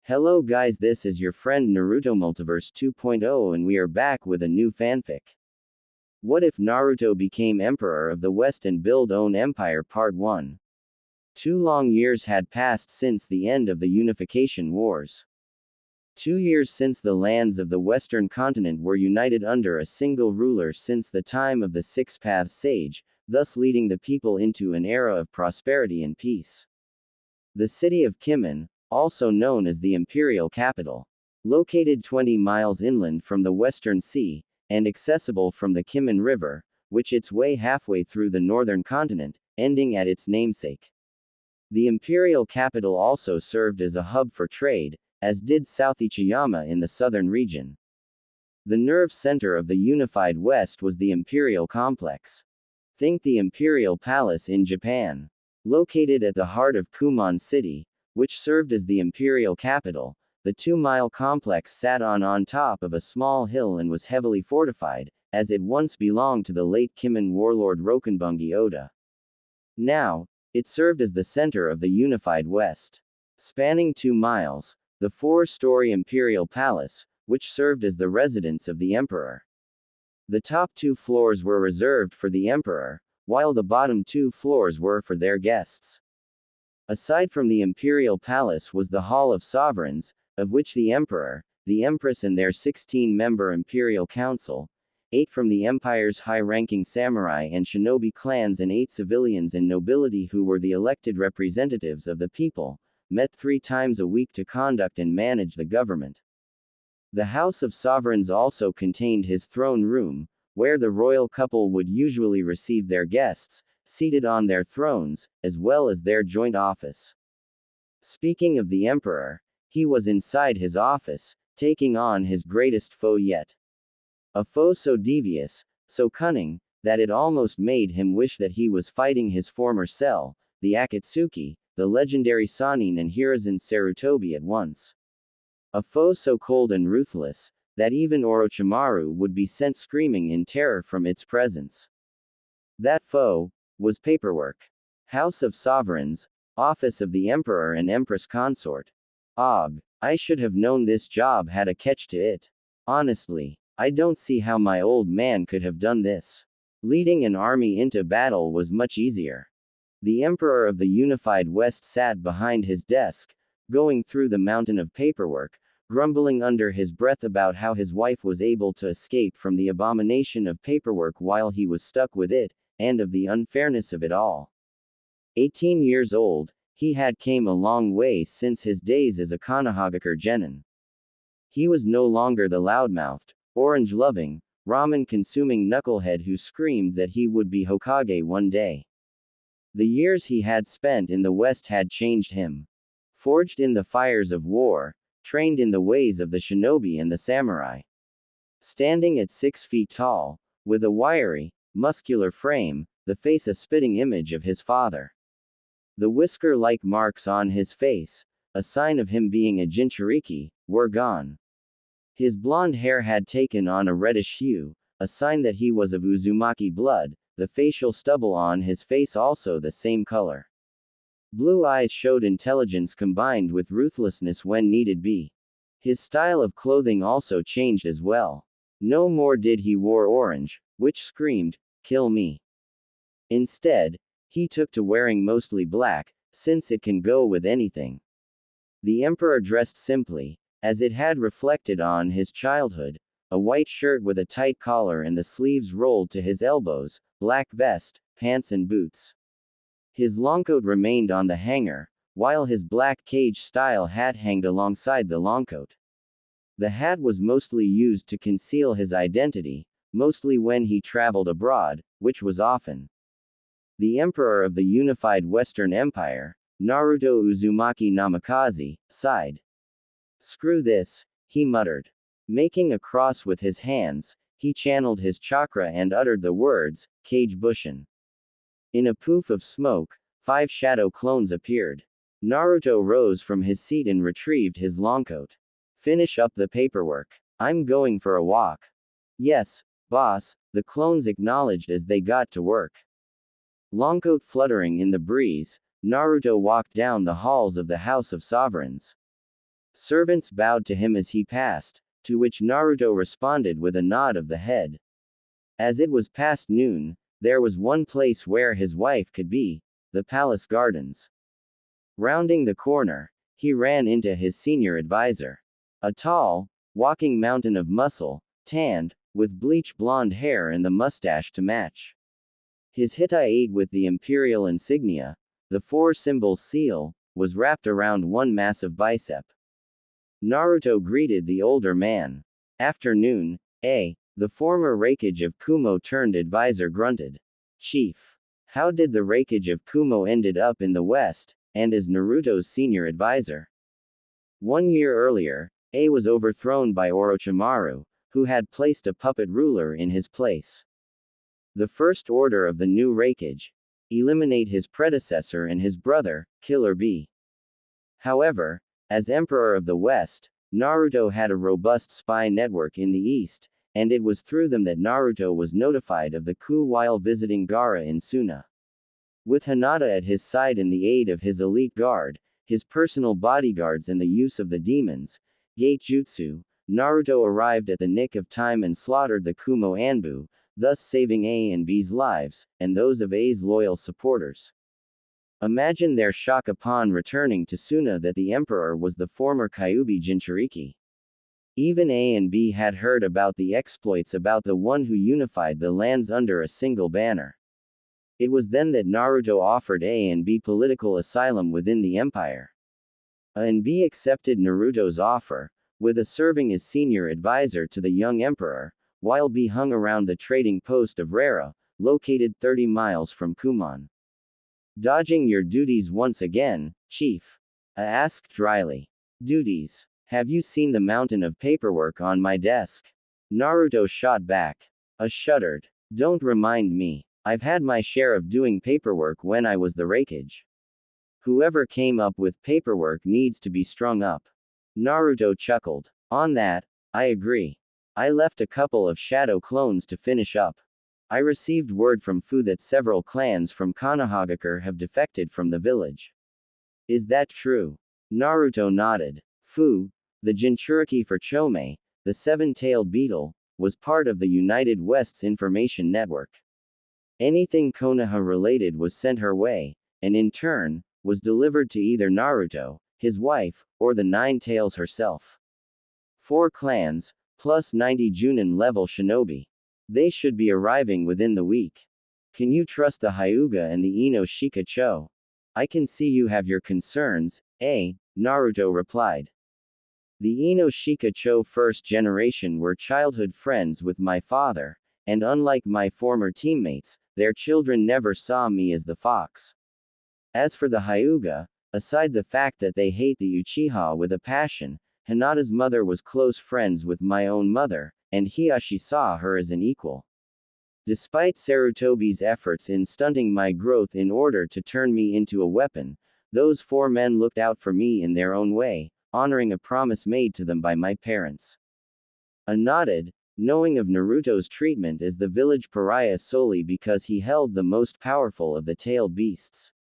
Hello guys, this is your friend Naruto Multiverse 2.0 and we are back with a new fanfic. What if Naruto became Emperor of the West and build own empire Part 1? 2 long years had passed since the end of the Unification Wars. 2 years since the lands of the Western continent were united under a single ruler since the time of the Six Paths Sage, thus leading the people into an era of prosperity and peace. The city of Kimen, also known as the imperial capital, located 20 miles inland from the Western Sea, and accessible from the Kimen River, which its way halfway through the northern continent, ending at its namesake. The imperial capital also served as a hub for trade, as did South Ichiyama in the southern region. The nerve center of the unified West was the imperial complex. Think the imperial palace in Japan. Located at the heart of Kumon City, which served as the imperial capital, the 2-mile complex sat on top of a small hill and was heavily fortified, as it once belonged to the late Kimen warlord Rokenbungi Oda. Now, it served as the center of the unified West. Spanning 2 miles, the 4-story imperial palace, which served as the residence of the emperor. The top 2 floors were reserved for the emperor, while the bottom 2 floors were for their guests. Aside from the imperial palace was the Hall of Sovereigns, of which the emperor, the empress and their 16-member imperial council, 8 from the empire's high-ranking samurai and shinobi clans and 8 civilians and nobility who were the elected representatives of the people, met 3 times a week to conduct and manage the government. The House of Sovereigns also contained his throne room, where the royal couple would usually receive their guests, seated on their thrones, as well as their joint office. Speaking of the emperor, he was inside his office, taking on his greatest foe yet. A foe so devious, so cunning, that it almost made him wish that he was fighting his former self, the Akatsuki, the legendary Sannin and Hiruzen Sarutobi at once. A foe so cold and ruthless, that even Orochimaru would be sent screaming in terror from its presence. That foe was paperwork. House of Sovereigns, Office of the Emperor and Empress Consort. I should have known this job had a catch to it. Honestly, I don't see how my old man could have done this. Leading an army into battle was much easier. The Emperor of the Unified West sat behind his desk, going through the mountain of paperwork, grumbling under his breath about how his wife was able to escape from the abomination of paperwork while he was stuck with it, and of the unfairness of it all. 18 years old, he had came a long way since his days as a Konohagakure genin. He was no longer the loudmouthed, orange-loving, ramen-consuming knucklehead who screamed that he would be Hokage one day. The years he had spent in the West had changed him. Forged in the fires of war, trained in the ways of the shinobi and the samurai. Standing at 6 feet tall, with a wiry, muscular frame, the face a spitting image of his father. The whisker-like marks on his face, a sign of him being a Jinchuriki, were gone. His blonde hair had taken on a reddish hue, a sign that he was of Uzumaki blood, the facial stubble on his face also the same color. Blue eyes showed intelligence combined with ruthlessness when needed be. His style of clothing also changed as well. No more did he wear orange, which screamed, "Kill me." Instead, he took to wearing mostly black, since it can go with anything. The emperor dressed simply, as it had reflected on his childhood, a white shirt with a tight collar and the sleeves rolled to his elbows, black vest, pants and boots. His longcoat remained on the hanger, while his black cage-style hat hanged alongside the longcoat. The hat was mostly used to conceal his identity, mostly when he traveled abroad, which was often. The Emperor of the Unified Western Empire, Naruto Uzumaki Namikaze, sighed. "Screw this," he muttered. Making a cross with his hands, he channeled his chakra and uttered the words, "Kage Bushin." In a poof of smoke, 5 shadow clones appeared. Naruto rose from his seat and retrieved his longcoat. "Finish up the paperwork. I'm going for a walk." "Yes, boss," the clones acknowledged as they got to work. Longcoat fluttering in the breeze, Naruto walked down the halls of the House of Sovereigns. Servants bowed to him as he passed, to which Naruto responded with a nod of the head. As it was past noon, there was one place where his wife could be, the palace gardens. Rounding the corner, he ran into his senior advisor. A tall, walking mountain of muscle, tanned, with bleach blonde hair and the mustache to match. His Hittite with the imperial insignia, the four symbols seal, was wrapped around one massive bicep. Naruto greeted the older man. Afternoon, the former Raikage of Kumo turned advisor grunted. Chief. How did the Raikage of Kumo ended up in the West, and as Naruto's senior advisor? 1 year earlier, was overthrown by Orochimaru, who had placed a puppet ruler in his place. The first order of the new Raikage: eliminate his predecessor and his brother, Killer Bee. However, as Emperor of the West, Naruto had a robust spy network in the East, and it was through them that Naruto was notified of the coup while visiting Gaara in Suna. With Hinata at his side and the aid of his elite guard, his personal bodyguards and the use of the demons, Gate Jutsu, Naruto arrived at the nick of time and slaughtered the Kumo Anbu, thus saving A and B's lives, and those of A's loyal supporters. Imagine their shock upon returning to Suna that the Emperor was the former Kyuubi Jinchuriki. Even A and B had heard about the exploits about the one who unified the lands under a single banner. It was then that Naruto offered A and B political asylum within the empire. A and B accepted Naruto's offer, with A serving as senior advisor to the young emperor, while B hung around the trading post of Rara, located 30 miles from Kumon. Dodging your duties once again, Chief? A asked dryly. Duties? Have you seen the mountain of paperwork on my desk? Naruto shot back. A shuddered. Don't remind me. I've had my share of doing paperwork when I was the Raikage. Whoever came up with paperwork needs to be strung up. Naruto chuckled. On that, I agree. I left a couple of shadow clones to finish up. I received word from Fu that several clans from Konohagakure have defected from the village. Is that true? Naruto nodded. Fu, the Jinchuriki for Chome, the seven-tailed beetle, was part of the United West's information network. Anything Konoha-related was sent her way, and in turn, was delivered to either Naruto, his wife, or the Nine Tails herself. 4 clans, plus 90 Junin-level shinobi. They should be arriving within the week. Can you trust the Hyuga and the Ino Shikacho? I can see you have your concerns, Naruto replied. The Ino Shikacho first generation were childhood friends with my father, and unlike my former teammates, their children never saw me as the fox. As for the Hyuga, aside the fact that they hate the Uchiha with a passion, Hinata's mother was close friends with my own mother, and Hiashi saw her as an equal. Despite Sarutobi's efforts in stunting my growth in order to turn me into a weapon, those 4 men looked out for me in their own way, honoring a promise made to them by my parents. A nodded, knowing of Naruto's treatment as the village pariah solely because he held the most powerful of the tailed beasts.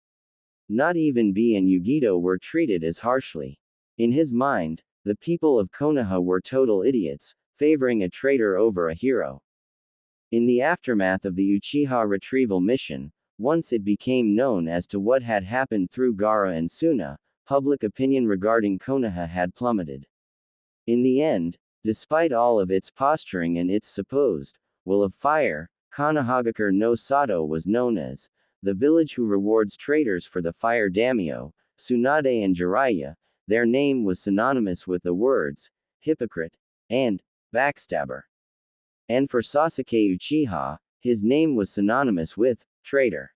Not even B and Yugito were treated as harshly. In his mind, the people of Konoha were total idiots, favoring a traitor over a hero. In the aftermath of the Uchiha retrieval mission, once it became known as to what had happened through Gaara and Suna, public opinion regarding Konoha had plummeted. In the end, despite all of its posturing and its supposed will of fire, Konohagakure no Sato was known as the village who rewards traitors for the fire daimyo, Tsunade and Jiraiya. Their name was synonymous with the words hypocrite and backstabber. And for Sasuke Uchiha, his name was synonymous with traitor.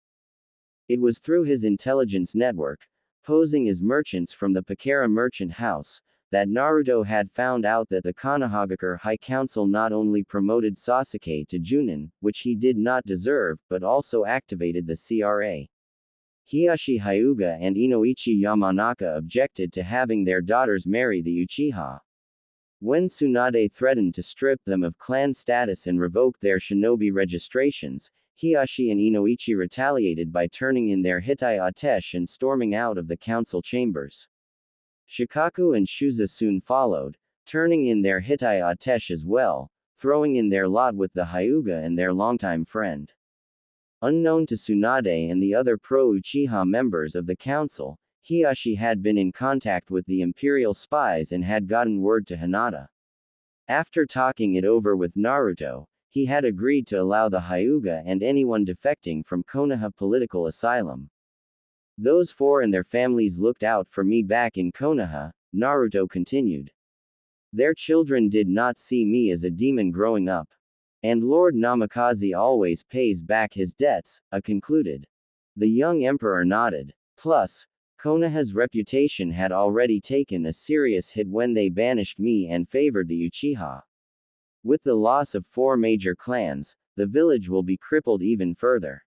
It was through his intelligence network, posing as merchants from the Pakara merchant house, that Naruto had found out that the Konohagakure High Council not only promoted Sasuke to Junin, which he did not deserve, but also activated the CRA. Hiashi Hyuga and Inoichi Yamanaka objected to having their daughters marry the Uchiha. When Tsunade threatened to strip them of clan status and revoke their shinobi registrations, Hiashi and Inoichi retaliated by turning in their Hitai Atesh and storming out of the council chambers. Shikaku and Shuza soon followed, turning in their Hitai Atesh as well, throwing in their lot with the Hyuga and their longtime friend. Unknown to Tsunade and the other pro-Uchiha members of the council, Hiyashi had been in contact with the Imperial spies and had gotten word to Hinata. After talking it over with Naruto, he had agreed to allow the Hyuga and anyone defecting from Konoha political asylum. Those four and their families looked out for me back in Konoha, Naruto continued. Their children did not see me as a demon growing up. And Lord Namikaze always pays back his debts, I concluded. The young emperor nodded. Plus, Konoha's reputation had already taken a serious hit when they banished me and favored the Uchiha. With the loss of 4 major clans, the village will be crippled even further.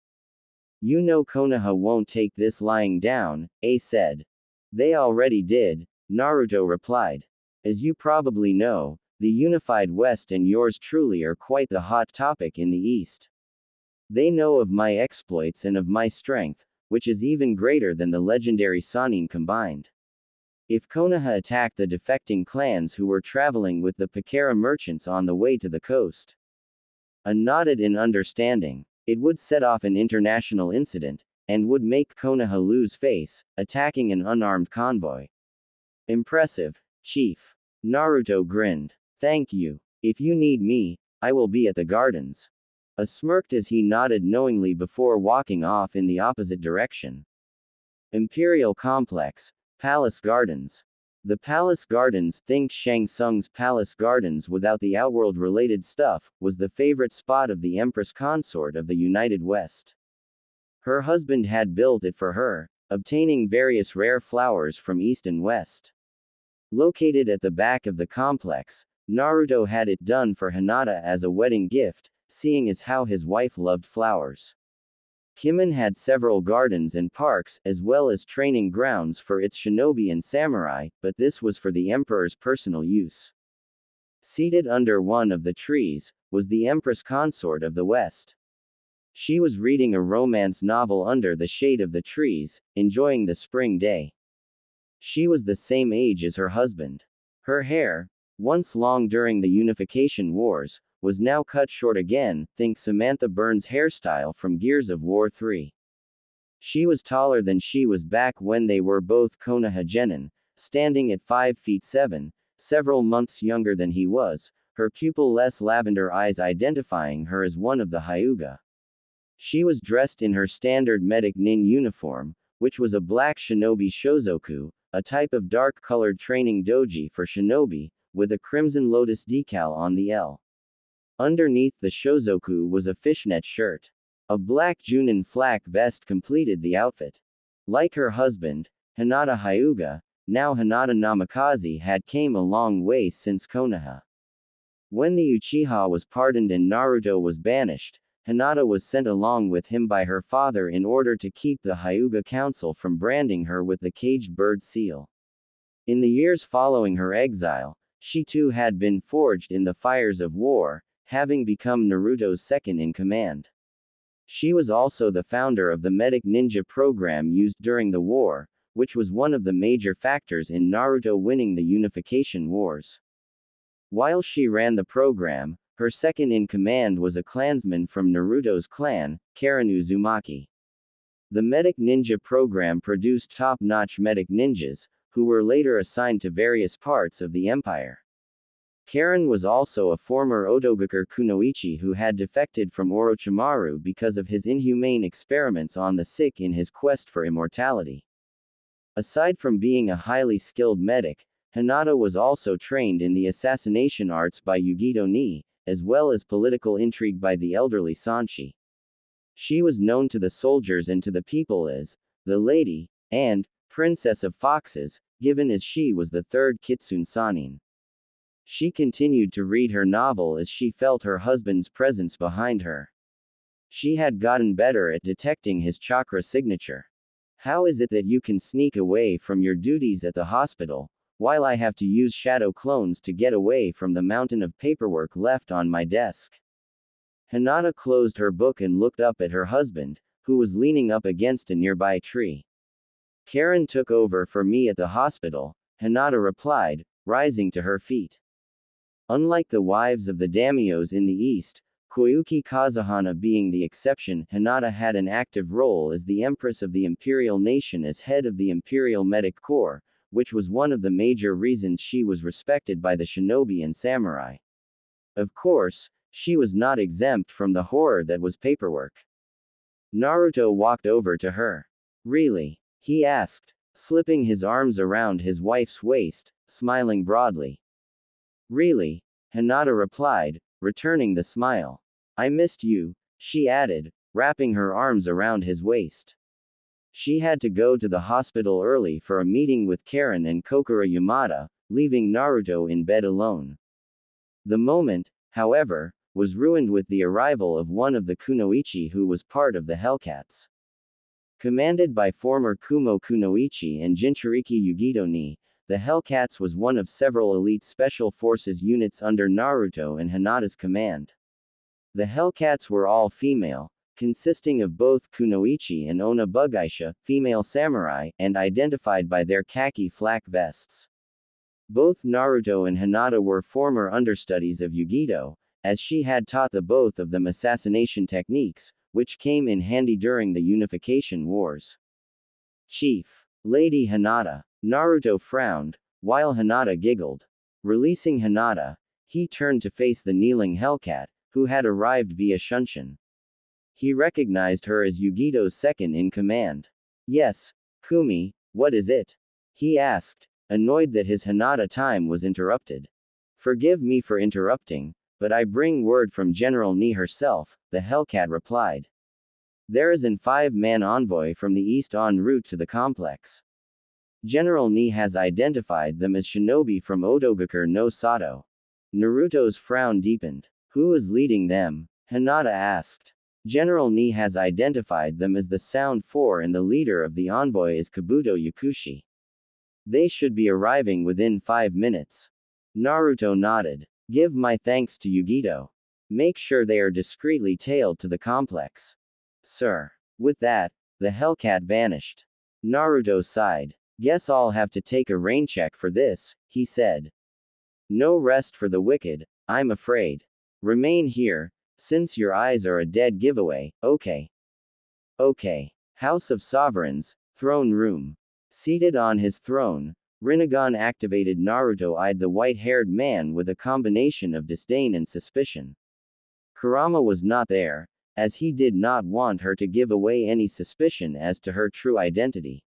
You know Konoha won't take this lying down, A said. They already did, Naruto replied. As you probably know, the unified West and yours truly are quite the hot topic in the East. They know of my exploits and of my strength, which is even greater than the legendary Sannin combined. If Konoha attacked the defecting clans who were traveling with the Pakara merchants on the way to the coast, I nodded in understanding. It would set off an international incident, and would make Konoha lose face, attacking an unarmed convoy. Impressive, Chief. Naruto grinned. Thank you. If you need me, I will be at the gardens. I smirked as he nodded knowingly before walking off in the opposite direction. Imperial Complex, Palace Gardens. The Palace Gardens, think Shang Tsung's Palace Gardens without the Outworld-related stuff, was the favorite spot of the Empress Consort of the United West. Her husband had built it for her, obtaining various rare flowers from East and West. Located at the back of the complex, Naruto had it done for Hinata as a wedding gift, seeing as how his wife loved flowers. Kimen had several gardens and parks, as well as training grounds for its shinobi and samurai, but this was for the emperor's personal use. Seated under one of the trees, was the Empress Consort of the West. She was reading a romance novel under the shade of the trees, enjoying the spring day. She was the same age as her husband. Her hair, once long during the Unification Wars, was now cut short again, think Samantha Burns' hairstyle from Gears of War 3. She was taller than she was back when they were both Konoha genin, standing at 5 feet 7, several months younger than he was, her pupil-less lavender eyes identifying her as one of the Hyuga. She was dressed in her standard medic nin uniform, which was a black shinobi shozoku, a type of dark-colored training doji for shinobi, with a crimson lotus decal on the L. Underneath the shozoku was a fishnet shirt. A black Junin flak vest completed the outfit. Like her husband, Hinata Hyuga, now Hinata Namikaze had came a long way since Konoha. When the Uchiha was pardoned and Naruto was banished, Hinata was sent along with him by her father in order to keep the Hyuga Council from branding her with the caged bird seal. In the years following her exile, she too had been forged in the fires of war, having become Naruto's second in command. She was also the founder of the Medic Ninja program used during the war, which was one of the major factors in Naruto winning the Unification Wars. While she ran the program, her second in command was a clansman from Naruto's clan, Karen Uzumaki. The Medic Ninja program produced top-notch medic ninjas, who were later assigned to various parts of the empire. Karen was also a former Otogakur Kunoichi who had defected from Orochimaru because of his inhumane experiments on the sick in his quest for immortality. Aside from being a highly skilled medic, Hinata was also trained in the assassination arts by Yugito Ni, as well as political intrigue by the elderly Sanshi. She was known to the soldiers and to the people as the Lady, and Princess of Foxes, given as she was the third Kitsune Sannin. She continued to read her novel as she felt her husband's presence behind her. She had gotten better at detecting his chakra signature. How is it that you can sneak away from your duties at the hospital, while I have to use shadow clones to get away from the mountain of paperwork left on my desk? Hinata closed her book and looked up at her husband, who was leaning up against a nearby tree. Karen took over for me at the hospital, Hinata replied, rising to her feet. Unlike the wives of the daimyos in the east, Koyuki Kazuhana being the exception, Hinata had an active role as the empress of the imperial nation as head of the imperial medic corps, which was one of the major reasons she was respected by the shinobi and samurai. Of course, she was not exempt from the horror that was paperwork. Naruto walked over to her. Really? He asked, slipping his arms around his wife's waist, smiling broadly. Really? Hinata replied, returning the smile. I missed you, she added, wrapping her arms around his waist. She had to go to the hospital early for a meeting with Karen and Kokura Yamada, leaving Naruto in bed alone. The moment, however, was ruined with the arrival of one of the kunoichi who was part of the Hellcats. Commanded by former Kumo Kunoichi and Jinchuriki Yugito-ni, the Hellcats was one of several elite special forces units under Naruto and Hinata's command. The Hellcats were all female, consisting of both kunoichi and onna bugaisha, female samurai, and identified by their khaki flak vests. Both Naruto and Hinata were former understudies of Yugito, as she had taught the both of them assassination techniques, which came in handy during the Unification Wars. Chief. Lady Hinata. Naruto frowned, while Hinata giggled. Releasing Hinata, he turned to face the kneeling Hellcat, who had arrived via Shunshin. He recognized her as Yugito's second-in-command. Yes, Kumi, what is it? He asked, annoyed that his Hinata time was interrupted. Forgive me for interrupting, but I bring word from General Ni herself, the Hellcat replied. There is an 5-man envoy from the east en route to the complex. General Ni has identified them as shinobi from Otogakur no Sato. Naruto's frown deepened. Who is leading them? Hinata asked. General Ni has identified them as the Sound Four and the leader of the envoy is Kabuto Yakushi. They should be arriving within 5 minutes. Naruto nodded. Give my thanks to Yugito. Make sure they are discreetly tailed to the complex. Sir. With that, the Hellcat vanished. Naruto sighed. Guess I'll have to take a rain check for this, he said. No rest for the wicked, I'm afraid. Remain here, since your eyes are a dead giveaway, okay. Okay. House of Sovereigns, Throne Room. Seated on his throne, Rinnegan activated Naruto eyed the white-haired man with a combination of disdain and suspicion. Kurama was not there, as he did not want her to give away any suspicion as to her true identity.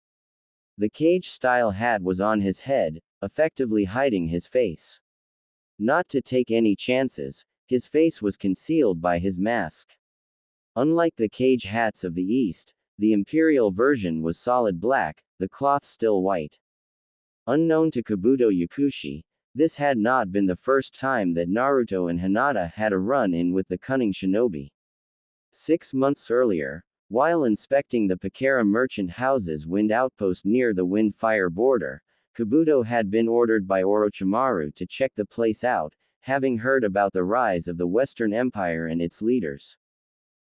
The cage-style hat was on his head, effectively hiding his face. Not to take any chances, his face was concealed by his mask. Unlike the cage hats of the East, the imperial version was solid black, the cloth still white. Unknown to Kabuto Yakushi, this had not been the first time that Naruto and Hinata had a run-in with the cunning shinobi. 6 months earlier, while inspecting the Pakara merchant house's wind outpost near the wind-fire border, Kabuto had been ordered by Orochimaru to check the place out, having heard about the rise of the Western Empire and its leaders.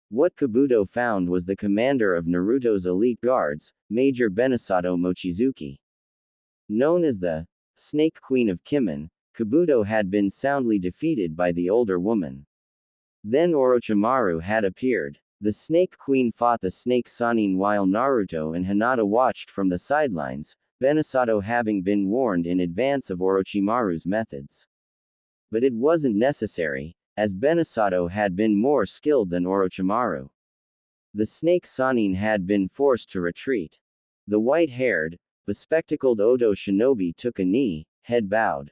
What Kabuto found was the commander of Naruto's elite guards, Major Benesato Mochizuki. Known as the Snake Queen of Kimen, Kabuto had been soundly defeated by the older woman. Then Orochimaru had appeared. The Snake Queen fought the Snake Sannin while Naruto and Hinata watched from the sidelines, Benesato having been warned in advance of Orochimaru's methods. But it wasn't necessary, as Benesato had been more skilled than Orochimaru. The Snake Sannin had been forced to retreat. The white-haired, bespectacled Odo shinobi took a knee, head bowed.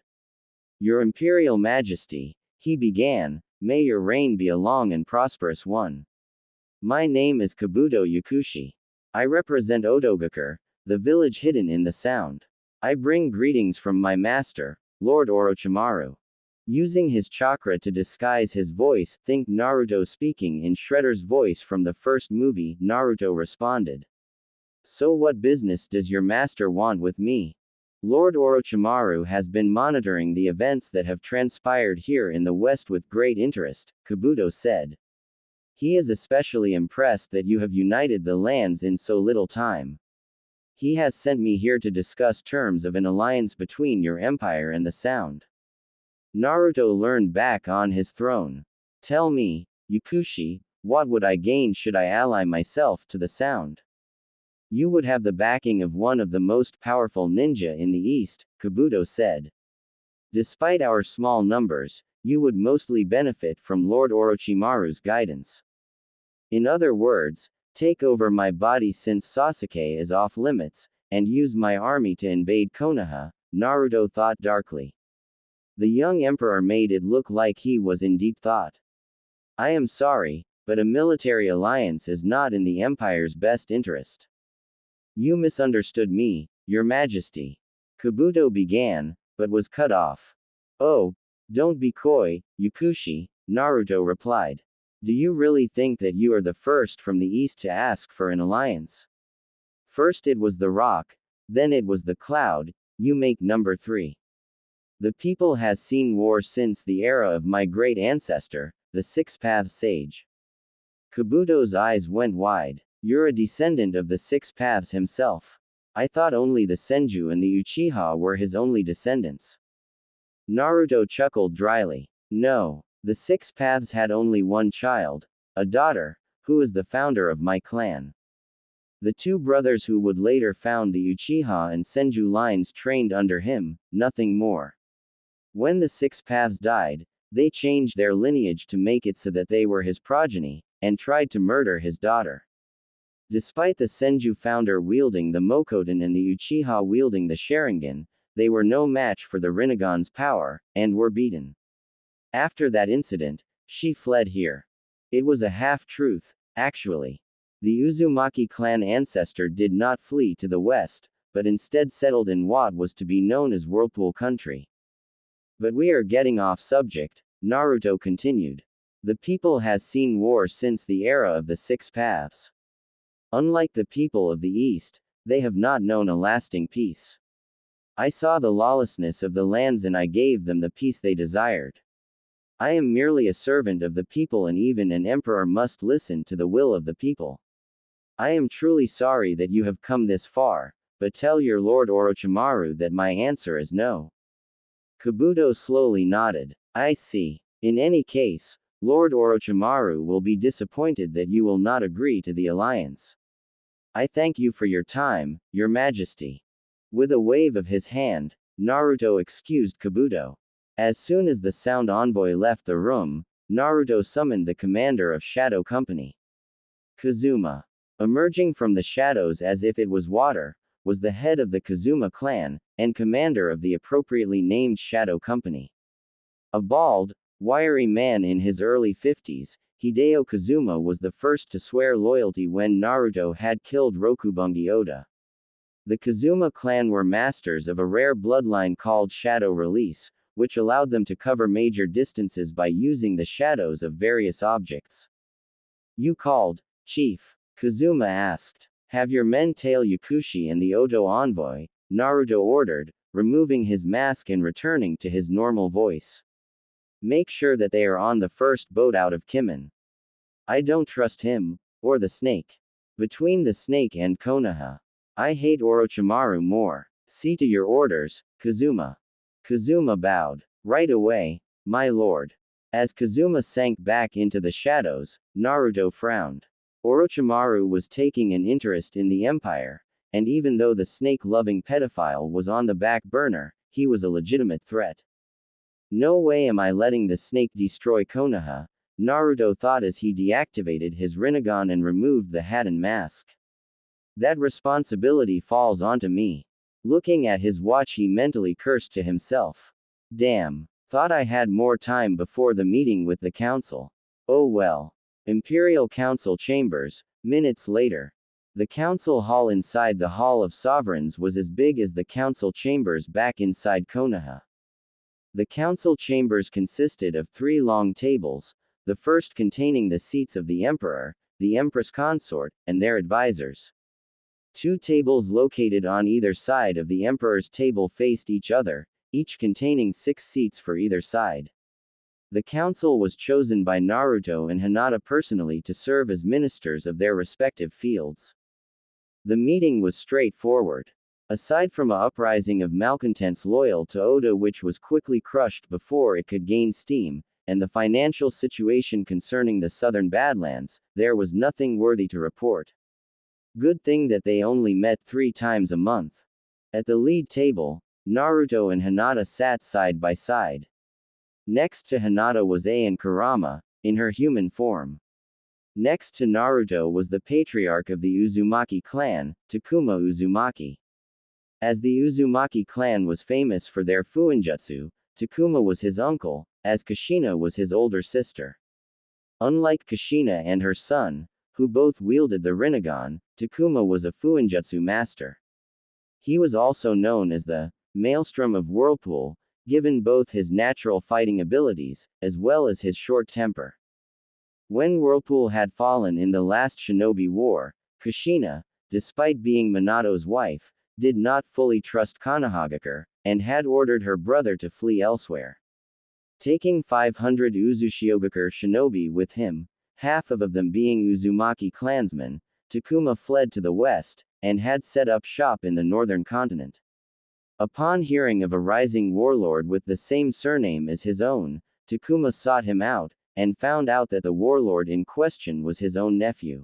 Your Imperial Majesty, he began, may your reign be a long and prosperous one. My name is Kabuto Yakushi. I represent Otogakur, the village hidden in the Sound. I bring greetings from my master, Lord Orochimaru. Using his chakra to disguise his voice, think Naruto speaking in Shredder's voice from the first movie, Naruto responded. So what business does your master want with me? Lord Orochimaru has been monitoring the events that have transpired here in the West with great interest, Kabuto said. He is especially impressed that you have united the lands in so little time. He has sent me here to discuss terms of an alliance between your empire and the Sound. Naruto leaned back on his throne. Tell me, Yakushi, what would I gain should I ally myself to the Sound? You would have the backing of one of the most powerful ninja in the East, Kabuto said. Despite our small numbers, you would mostly benefit from Lord Orochimaru's guidance. In other words, take over my body since Sasuke is off limits, and use my army to invade Konoha, Naruto thought darkly. The young emperor made it look like he was in deep thought. I am sorry, but a military alliance is not in the empire's best interest. You misunderstood me, your majesty. Kabuto began, but was cut off. Oh, don't be coy, Yakushi, Naruto replied. Do you really think that you are the first from the east to ask for an alliance? First it was the rock, then it was the cloud, you make number 3. The people has seen war since the era of my great ancestor, the Six-Paths Sage. Kabuto's eyes went wide. You're a descendant of the Six Paths himself. I thought only the Senju and the Uchiha were his only descendants. Naruto chuckled dryly. No, the Six Paths had only one child, a daughter, who is the founder of my clan. The two brothers who would later found the Uchiha and Senju lines trained under him, nothing more. When the Six Paths died, they changed their lineage to make it so that they were his progeny, and tried to murder his daughter. Despite the Senju founder wielding the Mokoten and the Uchiha wielding the Sharingan, they were no match for the Rinnegan's power, and were beaten. After that incident, she fled here. It was a half-truth, actually. The Uzumaki clan ancestor did not flee to the west, but instead settled in what was to be known as Whirlpool Country. But we are getting off subject, Naruto continued. The people has seen war since the era of the Six Paths. Unlike the people of the East, they have not known a lasting peace. I saw the lawlessness of the lands and I gave them the peace they desired. I am merely a servant of the people and even an emperor must listen to the will of the people. I am truly sorry that you have come this far, but tell your Lord Orochimaru that my answer is no. Kabuto slowly nodded. I see. In any case, Lord Orochimaru will be disappointed that you will not agree to the alliance. I thank you for your time, your majesty. With a wave of his hand, Naruto excused Kabuto. As soon as the Sound Envoy left the room, Naruto summoned the commander of Shadow Company. Kazuma. Emerging from the shadows as if it was water, was the head of the Kazuma clan, and commander of the appropriately named Shadow Company. A bald, wiry man in his early 50s, Hideo Kazuma was the first to swear loyalty when Naruto had killed Rokubungi Oda. The Kazuma clan were masters of a rare bloodline called Shadow Release, which allowed them to cover major distances by using the shadows of various objects. You called, Chief? Kazuma asked. Have your men tail Yakushi and the Oto envoy, Naruto ordered, removing his mask and returning to his normal voice. Make sure that they are on the first boat out of Kimen. I don't trust him, or the snake. Between the snake and Konoha, I hate Orochimaru more. See to your orders, Kazuma. Kazuma bowed. Right away, my lord. As Kazuma sank back into the shadows, Naruto frowned. Orochimaru was taking an interest in the empire, and even though the snake-loving pedophile was on the back burner, he was a legitimate threat. No way am I letting the snake destroy Konoha, Naruto thought as he deactivated his Rinnegan and removed the hat and mask. That responsibility falls onto me. Looking at his watch he mentally cursed to himself. Damn. Thought I had more time before the meeting with the council. Oh well. Imperial Council Chambers, minutes later. The council hall inside the Hall of Sovereigns was as big as the council chambers back inside Konoha. The council chambers consisted of 3 long tables, the first containing the seats of the emperor, the empress consort, and their advisors. 2 tables located on either side of the emperor's table faced each other, each containing 6 seats for either side. The council was chosen by Naruto and Hinata personally to serve as ministers of their respective fields. The meeting was straightforward. Aside from a uprising of malcontents loyal to Oda which was quickly crushed before it could gain steam, and the financial situation concerning the southern Badlands, there was nothing worthy to report. Good thing that they only met 3 times a month. At the lead table, Naruto and Hinata sat side by side. Next to Hinata was Aon Kurama, in her human form. Next to Naruto was the patriarch of the Uzumaki clan, Takuma Uzumaki. As the Uzumaki clan was famous for their fuinjutsu, Takuma was his uncle, as Kushina was his older sister. Unlike Kushina and her son, who both wielded the Rinnegan, Takuma was a fuinjutsu master. He was also known as the Maelstrom of Whirlpool, given both his natural fighting abilities, as well as his short temper. When Whirlpool had fallen in the last Shinobi War, Kushina, despite being Minato's wife, did not fully trust Konohagakure, and had ordered her brother to flee elsewhere. Taking 500 Uzushiogakure shinobi with him, half of them being Uzumaki clansmen, Takuma fled to the west, and had set up shop in the northern continent. Upon hearing of a rising warlord with the same surname as his own, Takuma sought him out, and found out that the warlord in question was his own nephew.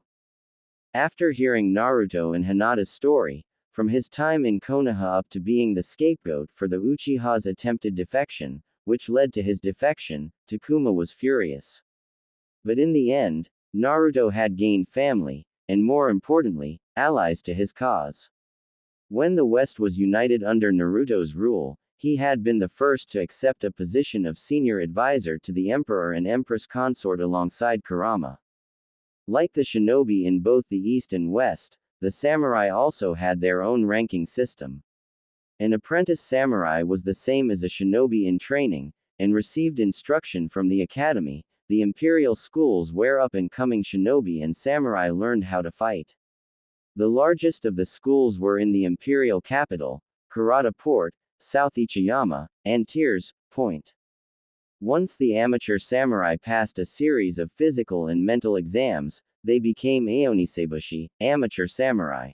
After hearing Naruto and Hinata's story, from his time in Konoha up to being the scapegoat for the Uchiha's attempted defection, which led to his defection, Takuma was furious. But in the end, Naruto had gained family, and more importantly, allies to his cause. When the West was united under Naruto's rule, he had been the first to accept a position of senior advisor to the Emperor and Empress consort alongside Kurama. Like the shinobi in both the East and West, the samurai also had their own ranking system. An apprentice samurai was the same as a shinobi in training, and received instruction from the academy, the imperial schools where up-and-coming shinobi and samurai learned how to fight. The largest of the schools were in the imperial capital, Kurata Port, South Ichiyama, and Tears Point. Once the amateur samurai passed a series of physical and mental exams, they became Aonisebushi, amateur samurai.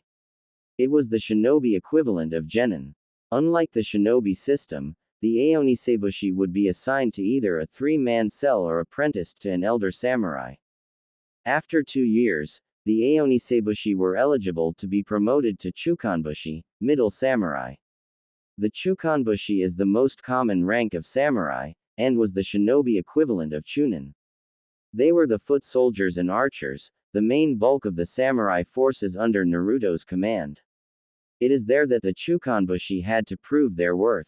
It was the shinobi equivalent of genin. Unlike the shinobi system, the Aonisebushi would be assigned to either a 3-man cell or apprenticed to an elder samurai. After 2 years, the Aonisebushi were eligible to be promoted to Chukanbushi, middle samurai. The Chukanbushi is the most common rank of samurai, and was the shinobi equivalent of chunin. They were the foot soldiers and archers, the main bulk of the samurai forces under Naruto's command. It is there that the Chukanbushi had to prove their worth.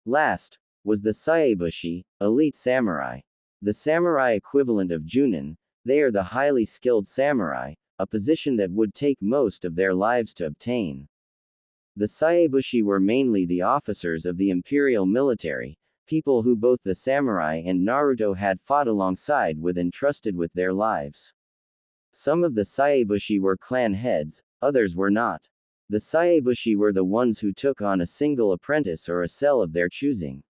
Last, was the Saebushi, elite samurai. The samurai equivalent of junin, they are the highly skilled samurai, a position that would take most of their lives to obtain. The Saebushi were mainly the officers of the imperial military, people who both the samurai and Naruto had fought alongside with and trusted with their lives. Some of the Saebushi were clan heads, others were not. The Saebushi were the ones who took on a single apprentice or a cell of their choosing.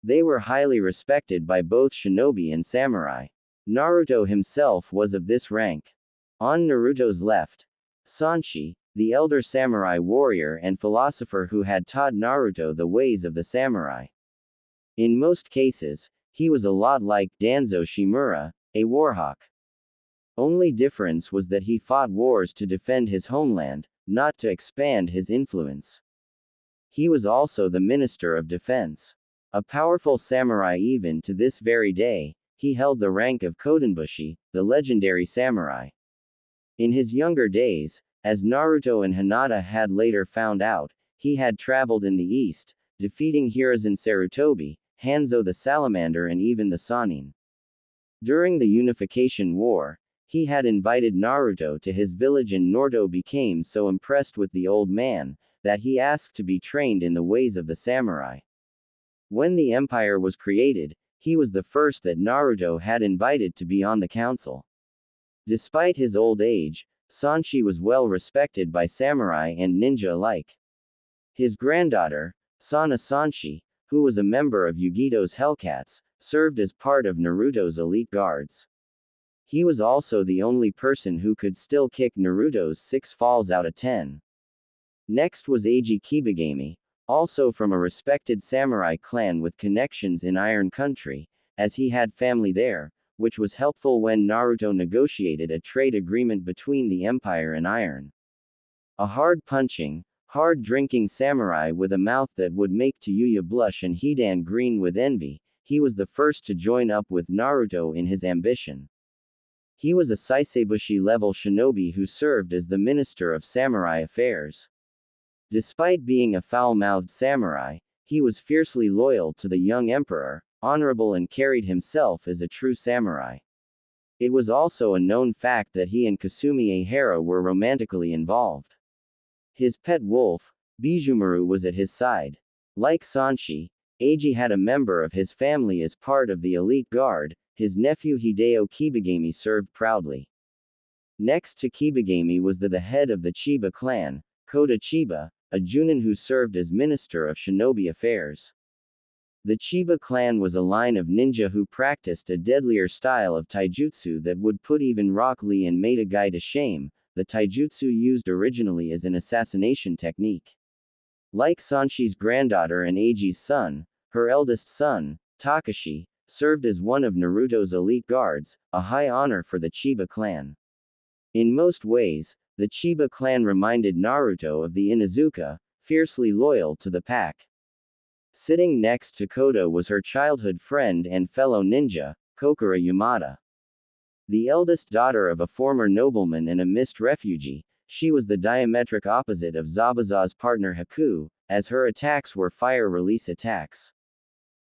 They were highly respected by both shinobi and samurai. Naruto himself was of this rank. On Naruto's left, Sanshi, the elder samurai warrior and philosopher who had taught Naruto the ways of the samurai. In most cases, he was a lot like Danzo Shimura, a warhawk. Only difference was that he fought wars to defend his homeland, not to expand his influence. He was also the Minister of Defense. A powerful samurai even to this very day, he held the rank of Kodenbushi, the legendary samurai. In his younger days, as Naruto and Hinata had later found out, he had traveled in the east, defeating Hiruzen Sarutobi, Hanzo the Salamander and even the Sannin. During the Unification War, he had invited Naruto to his village and Naruto became so impressed with the old man, that he asked to be trained in the ways of the samurai. When the empire was created, he was the first that Naruto had invited to be on the council. Despite his old age, Sanshi was well respected by samurai and ninja alike. His granddaughter, Sana Sanshi, who was a member of Yugito's Hellcats, served as part of Naruto's elite guards. He was also the only person who could still kick Naruto's 6 falls out of 10. Next was Eiji Kibagami, also from a respected samurai clan with connections in Iron Country, as he had family there, which was helpful when Naruto negotiated a trade agreement between the Empire and Iron. A hard-punching, hard-drinking samurai with a mouth that would make Tayuya blush and Hidan green with envy, he was the first to join up with Naruto in his ambition. He was a Saisebushi-level shinobi who served as the Minister of Samurai Affairs. Despite being a foul-mouthed samurai, he was fiercely loyal to the young emperor, honorable and carried himself as a true samurai. It was also a known fact that he and Kasumi Ehara were romantically involved. His pet wolf, Bijumaru, was at his side. Like Sanshi, Eiji had a member of his family as part of the elite guard. His nephew Hideo Kibagami served proudly. Next to Kibagami was the head of the Chiba clan, Kota Chiba, a Junin who served as Minister of Shinobi Affairs. The Chiba clan was a line of ninja who practiced a deadlier style of taijutsu that would put even Rock Lee and Maida Gai to shame, the taijutsu used originally as an assassination technique. Like Sanshi's granddaughter and Eiji's son, her eldest son, Takashi, served as one of Naruto's elite guards, a high honor for the Chiba clan. In most ways, the Chiba clan reminded Naruto of the Inuzuka, fiercely loyal to the pack. Sitting next to Kota was her childhood friend and fellow ninja, Kokura Yamada. The eldest daughter of a former nobleman and a mist refugee, she was the diametric opposite of Zabuza's partner Haku, as her attacks were fire release attacks.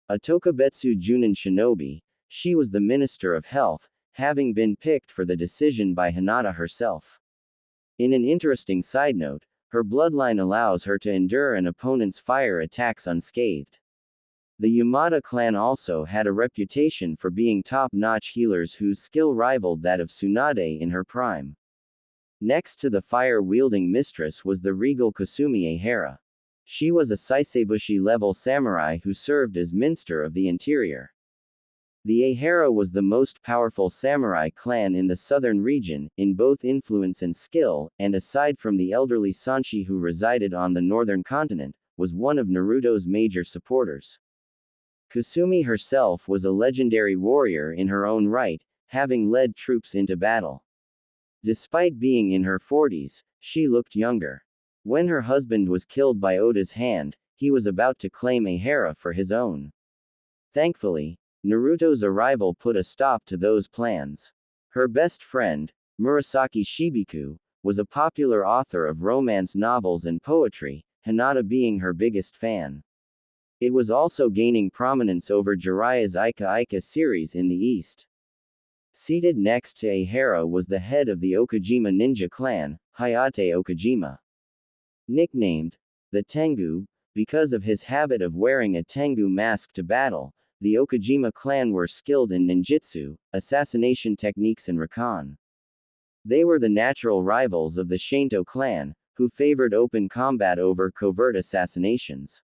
A Tokubetsu Junin shinobi, she was the Minister of Health, having been picked for the decision by Hinata herself. In an interesting side note, her bloodline allows her to endure an opponent's fire attacks unscathed. The Yamada clan also had a reputation for being top-notch healers whose skill rivaled that of Tsunade in her prime. Next to the fire-wielding mistress was the regal Kasumi Ehara. She was a Saisebushi-level samurai who served as Minister of the Interior. The Ehara was the most powerful samurai clan in the southern region, in both influence and skill, and aside from the elderly Sanshi who resided on the northern continent, was one of Naruto's major supporters. Kasumi herself was a legendary warrior in her own right, having led troops into battle. Despite being in her 40s, she looked younger. When her husband was killed by Oda's hand, he was about to claim Ehara for his own. Thankfully, Naruto's arrival put a stop to those plans. Her best friend, Murasaki Shibiku, was a popular author of romance novels and poetry, Hinata being her biggest fan. It was also gaining prominence over Jiraiya's Ika Ika series in the East. Seated next to Ehara was the head of the Okajima ninja clan, Hayate Okajima. Nicknamed the Tengu, because of his habit of wearing a Tengu mask to battle, the Okajima clan were skilled in ninjutsu, assassination techniques and rakan. They were the natural rivals of the Shinto clan, who favored open combat over covert assassinations.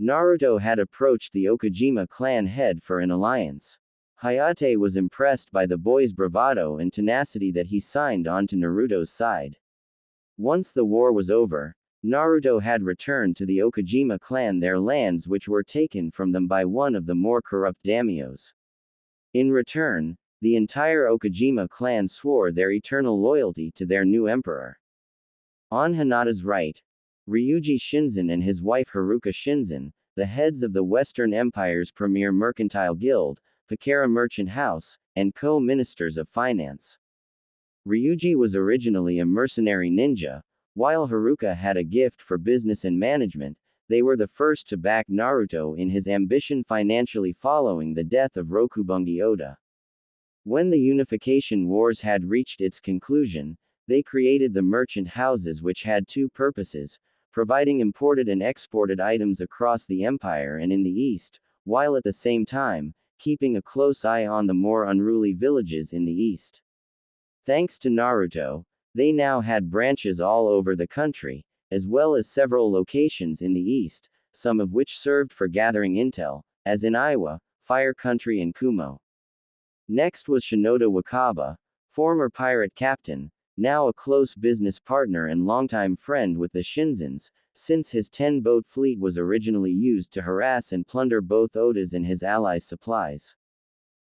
Naruto had approached the Okajima clan head for an alliance. Hayate was impressed by the boy's bravado and tenacity that he signed on to Naruto's side. Once the war was over, Naruto had returned to the Okajima clan their lands which were taken from them by one of the more corrupt daimyos. In return, the entire Okajima clan swore their eternal loyalty to their new emperor. On Hinata's right, Ryuji Shinzen and his wife Haruka Shinzen, the heads of the Western Empire's premier mercantile guild, Pakara Merchant House, and co-ministers of finance. Ryuji was originally a mercenary ninja, while Haruka had a gift for business and management. They were the first to back Naruto in his ambition financially following the death of Rokubungi Oda. When the unification wars had reached its conclusion, they created the merchant houses which had two purposes, providing imported and exported items across the empire and in the east, while at the same time, keeping a close eye on the more unruly villages in the east. Thanks to Naruto, they now had branches all over the country, as well as several locations in the east, some of which served for gathering intel, as in Iwa, Fire Country and Kumo. Next was Shinoda Wakaba, former pirate captain, now a close business partner and longtime friend with the Shinzens, since his 10-boat fleet was originally used to harass and plunder both Oda's and his allies' supplies.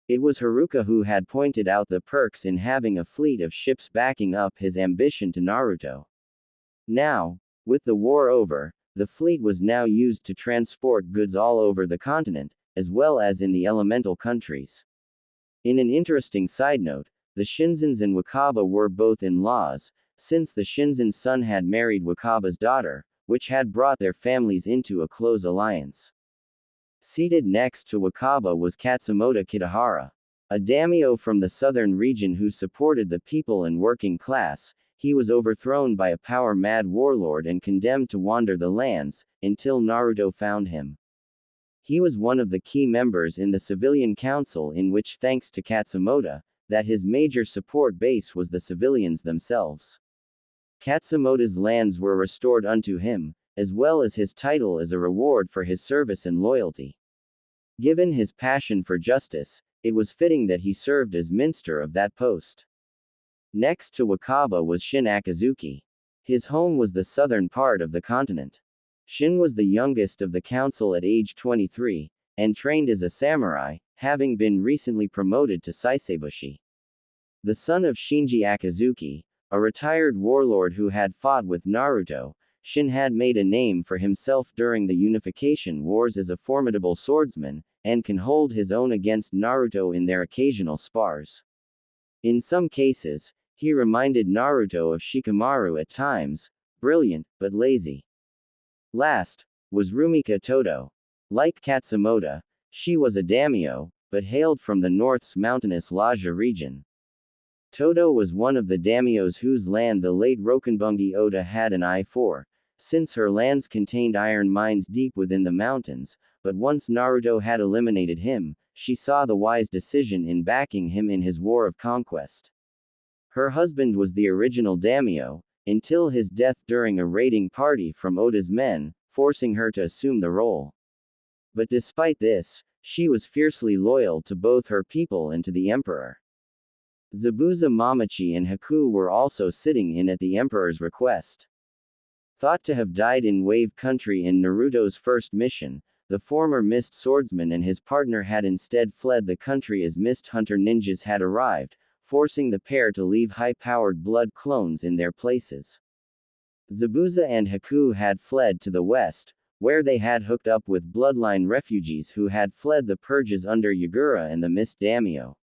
It was Haruka who had pointed out the perks in having a fleet of ships backing up his ambition to Naruto. Now, with the war over, the fleet was now used to transport goods all over the continent, as well as in the elemental countries. In an interesting side note, the Shinzens and Wakaba were both in-laws, since the Shinzen's son had married Wakaba's daughter, which had brought their families into a close alliance. Seated next to Wakaba was Katsumoto Kitahara, a daimyo from the southern region who supported the people and working class. He was overthrown by a power-mad warlord and condemned to wander the lands, until Naruto found him. He was one of the key members in the civilian council in which, thanks to Katsumoto, that his major support base was the civilians themselves. Katsumoto's lands were restored unto him, as well as his title as a reward for his service and loyalty. Given his passion for justice, it was fitting that he served as minster of that post. Next to Wakaba was Shin Akazuki. His home was the southern part of the continent. Shin was the youngest of the council at age 23, and trained as a samurai, having been recently promoted to Saisebushi. The son of Shinji Akazuki, a retired warlord who had fought with Naruto, Shin had made a name for himself during the Unification Wars as a formidable swordsman, and can hold his own against Naruto in their occasional spars. In some cases, he reminded Naruto of Shikamaru at times, brilliant, but lazy. Last, was Rumika Todo. Like Katsumoto, she was a daimyo, but hailed from the north's mountainous Lajja region. Todo was one of the daimyos whose land the late Rokenbungi Oda had an eye for, since her lands contained iron mines deep within the mountains, but once Naruto had eliminated him, she saw the wise decision in backing him in his war of conquest. Her husband was the original daimyo, until his death during a raiding party from Oda's men, forcing her to assume the role. But despite this, she was fiercely loyal to both her people and to the emperor. Zabuza Mamachi and Haku were also sitting in at the emperor's request. Thought to have died in Wave Country in Naruto's first mission, the former Mist Swordsman and his partner had instead fled the country as Mist Hunter ninjas had arrived, forcing the pair to leave high-powered blood clones in their places. Zabuza and Haku had fled to the west, where they had hooked up with bloodline refugees who had fled the purges under Yagura and the Mist Daimyo.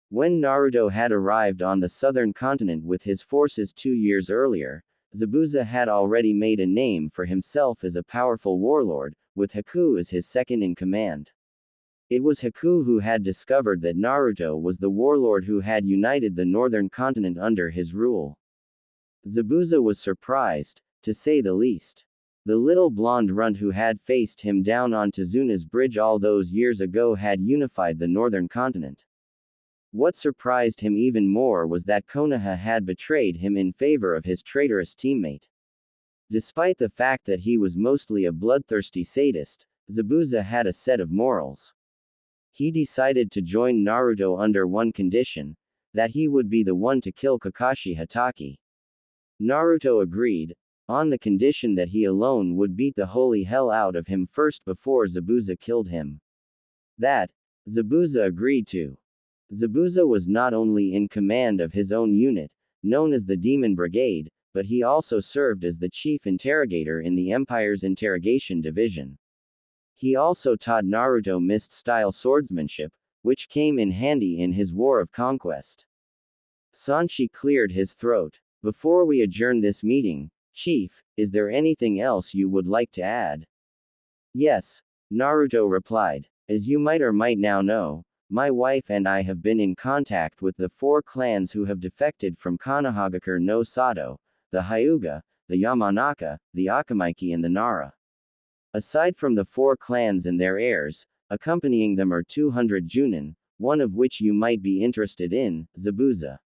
When Naruto had arrived on the southern continent with his forces 2 years earlier, Zabuza had already made a name for himself as a powerful warlord, with Haku as his second in command. It was Haku who had discovered that Naruto was the warlord who had united the northern continent under his rule. Zabuza was surprised, to say the least. The little blonde runt who had faced him down on Tezuna's bridge all those years ago had unified the northern continent. What surprised him even more was that Konoha had betrayed him in favor of his traitorous teammate. Despite the fact that he was mostly a bloodthirsty sadist, Zabuza had a set of morals. He decided to join Naruto under one condition, that he would be the one to kill Kakashi Hatake. Naruto agreed, on the condition that he alone would beat the holy hell out of him first before Zabuza killed him. That, Zabuza agreed to. Zabuza was not only in command of his own unit, known as the Demon Brigade, but he also served as the chief interrogator in the Empire's interrogation division. He also taught Naruto Mist-style swordsmanship, which came in handy in his war of conquest. Sanshi cleared his throat. Before we adjourn this meeting, Chief, is there anything else you would like to add? Yes, Naruto replied. As you might or might now know, my wife and I have been in contact with the 4 clans who have defected from Konohagakure no Sato, the Hyuga, the Yamanaka, the Akamaiki and the Nara. Aside from the 4 clans and their heirs, accompanying them are 200 Junin, one of which you might be interested in, Zabuza.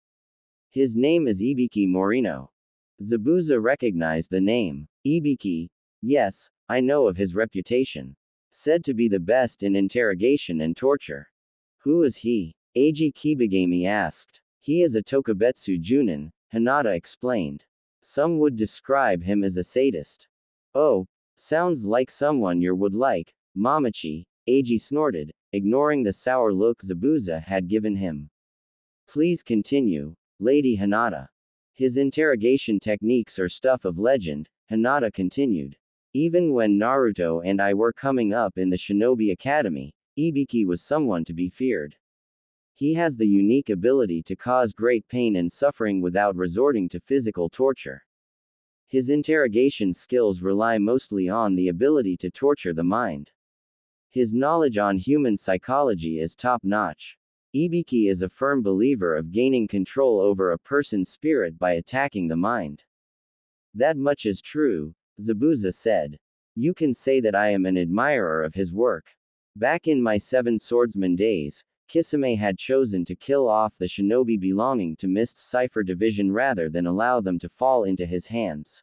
His name is Ibiki Morino. Zabuza recognized the name. Ibiki? Yes, I know of his reputation. Said to be the best in interrogation and torture. Who is he? Eiji Kibagami asked. He is a Tokubetsu Junin, Hinata explained. Some would describe him as a sadist. Oh, sounds like someone you would like, Mamachi, Eiji snorted, ignoring the sour look Zabuza had given him. Please continue, Lady Hinata. His interrogation techniques are stuff of legend, Hinata continued. Even when Naruto and I were coming up in the Shinobi Academy, Ibiki was someone to be feared. He has the unique ability to cause great pain and suffering without resorting to physical torture. His interrogation skills rely mostly on the ability to torture the mind. His knowledge on human psychology is top-notch. Ibiki is a firm believer of gaining control over a person's spirit by attacking the mind. That much is true, Zabuza said. You can say that I am an admirer of his work. Back in my Seven Swordsman days, Kisame had chosen to kill off the shinobi belonging to Mist Cipher Division rather than allow them to fall into his hands.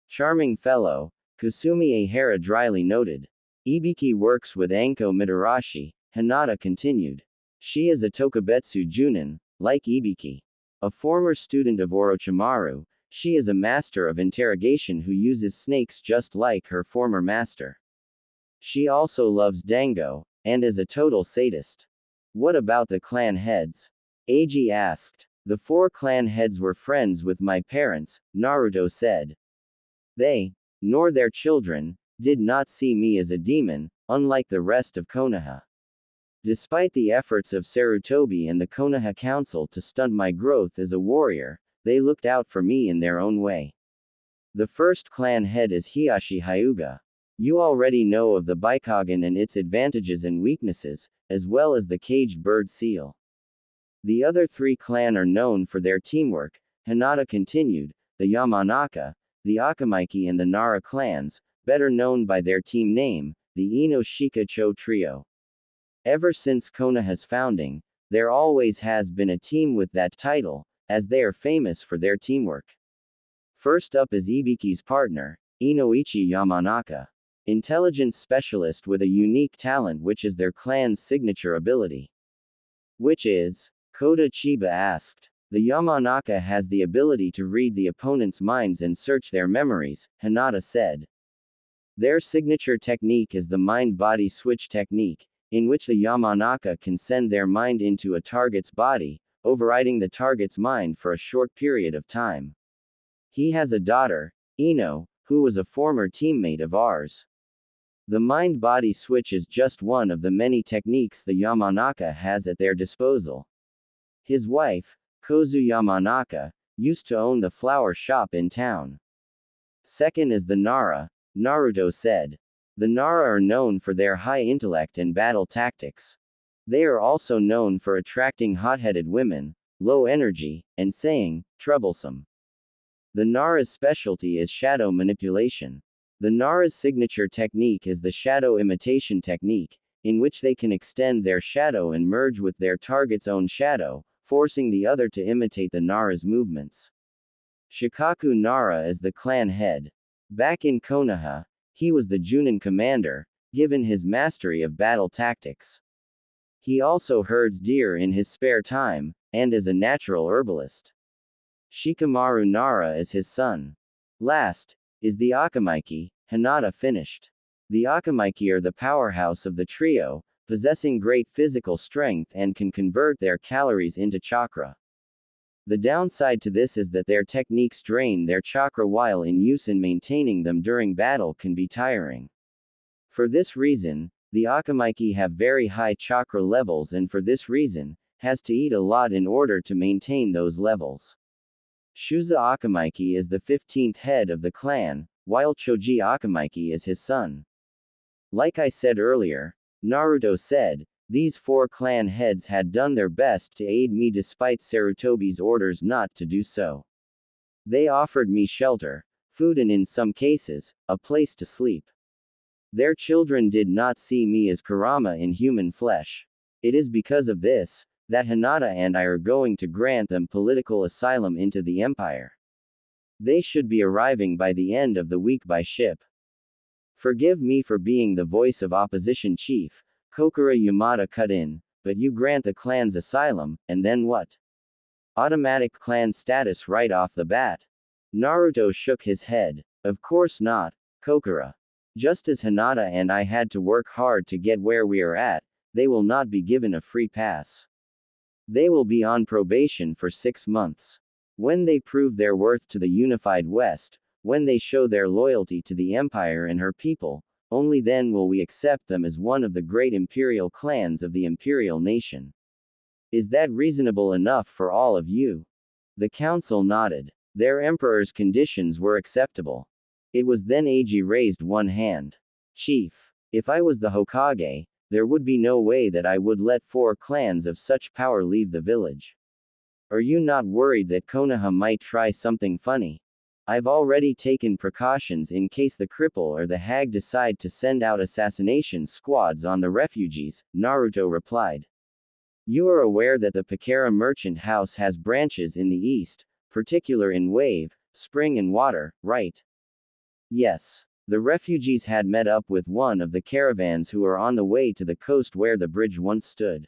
Charming fellow, Kusumi Ahara dryly noted. Ibiki works with Anko Mitarashi, Hinata continued. She is a Tokubetsu Junin, like Ibiki. A former student of Orochimaru, she is a master of interrogation who uses snakes just like her former master. She also loves dango, and is a total sadist. What about the clan heads? Eiji asked. The 4 clan heads were friends with my parents, Naruto said. They, nor their children, did not see me as a demon, unlike the rest of Konoha. Despite the efforts of Sarutobi and the Konoha Council to stunt my growth as a warrior, they looked out for me in their own way. The first clan head is Hiashi Hyuga. You already know of the Bikogan and its advantages and weaknesses, as well as the caged bird seal. The other 3 clan are known for their teamwork, Hinata continued. The Yamanaka, the Akamaiki and the Nara clans, better known by their team name, the Ino Shika Cho Trio. Ever since Konoha's founding, there always has been a team with that title, as they are famous for their teamwork. First up is Ibiki's partner, Inoichi Yamanaka. Intelligence specialist with a unique talent which is their clan's signature ability. Which is? Kota Chiba asked. The Yamanaka has the ability to read the opponent's minds and search their memories, Hinata said. Their signature technique is the mind-body switch technique, in which the Yamanaka can send their mind into a target's body, overriding the target's mind for a short period of time. He has a daughter, Ino, who was a former teammate of ours. The mind-body switch is just one of the many techniques the Yamanaka has at their disposal. His wife, Kozu Yamanaka, used to own the flower shop in town. Second is the Nara, Naruto said. The Nara are known for their high intellect and battle tactics. They are also known for attracting hot-headed women, low energy, and saying, troublesome. The Nara's specialty is shadow manipulation. The Nara's signature technique is the shadow imitation technique, in which they can extend their shadow and merge with their target's own shadow, forcing the other to imitate the Nara's movements. Shikaku Nara is the clan head. Back in Konoha, he was the Junin commander, given his mastery of battle tactics. He also herds deer in his spare time, and is a natural herbalist. Shikamaru Nara is his son. Last, is the Akamaiki, Hinata finished. The Akamaiki are the powerhouse of the trio, possessing great physical strength and can convert their calories into chakra. The downside to this is that their techniques drain their chakra while in use, and maintaining them during battle can be tiring. For this reason, the Akamaiki have very high chakra levels, and for this reason, has to eat a lot in order to maintain those levels. Shuza Akamaiki is the 15th head of the clan, while Choji Akamaiki is his son. Like I said earlier, Naruto said, these 4 clan heads had done their best to aid me despite Sarutobi's orders not to do so. They offered me shelter, food, and in some cases, a place to sleep. Their children did not see me as Kurama in human flesh. It is because of this, that Hinata and I are going to grant them political asylum into the empire. They should be arriving by the end of the week by ship. Forgive me for being the voice of opposition chief, Kokura Yamada cut in, but you grant the clans asylum, and then what? Automatic clan status right off the bat. Naruto shook his head. Of course not, Kokura. Just as Hinata and I had to work hard to get where we are at, they will not be given a free pass. They will be on probation for 6 months. When they prove their worth to the unified West, when they show their loyalty to the Empire and her people, only then will we accept them as one of the great imperial clans of the imperial nation. Is that reasonable enough for all of you? The council nodded. Their emperor's conditions were acceptable. It was then Eiji raised one hand. Chief, if I was the Hokage, there would be no way that I would let 4 clans of such power leave the village. Are you not worried that Konoha might try something funny? I've already taken precautions in case the cripple or the hag decide to send out assassination squads on the refugees, Naruto replied. You are aware that the Pakera merchant house has branches in the east, particular in Wave, Spring and Water, right? Yes. The refugees had met up with one of the caravans who are on the way to the coast where the bridge once stood.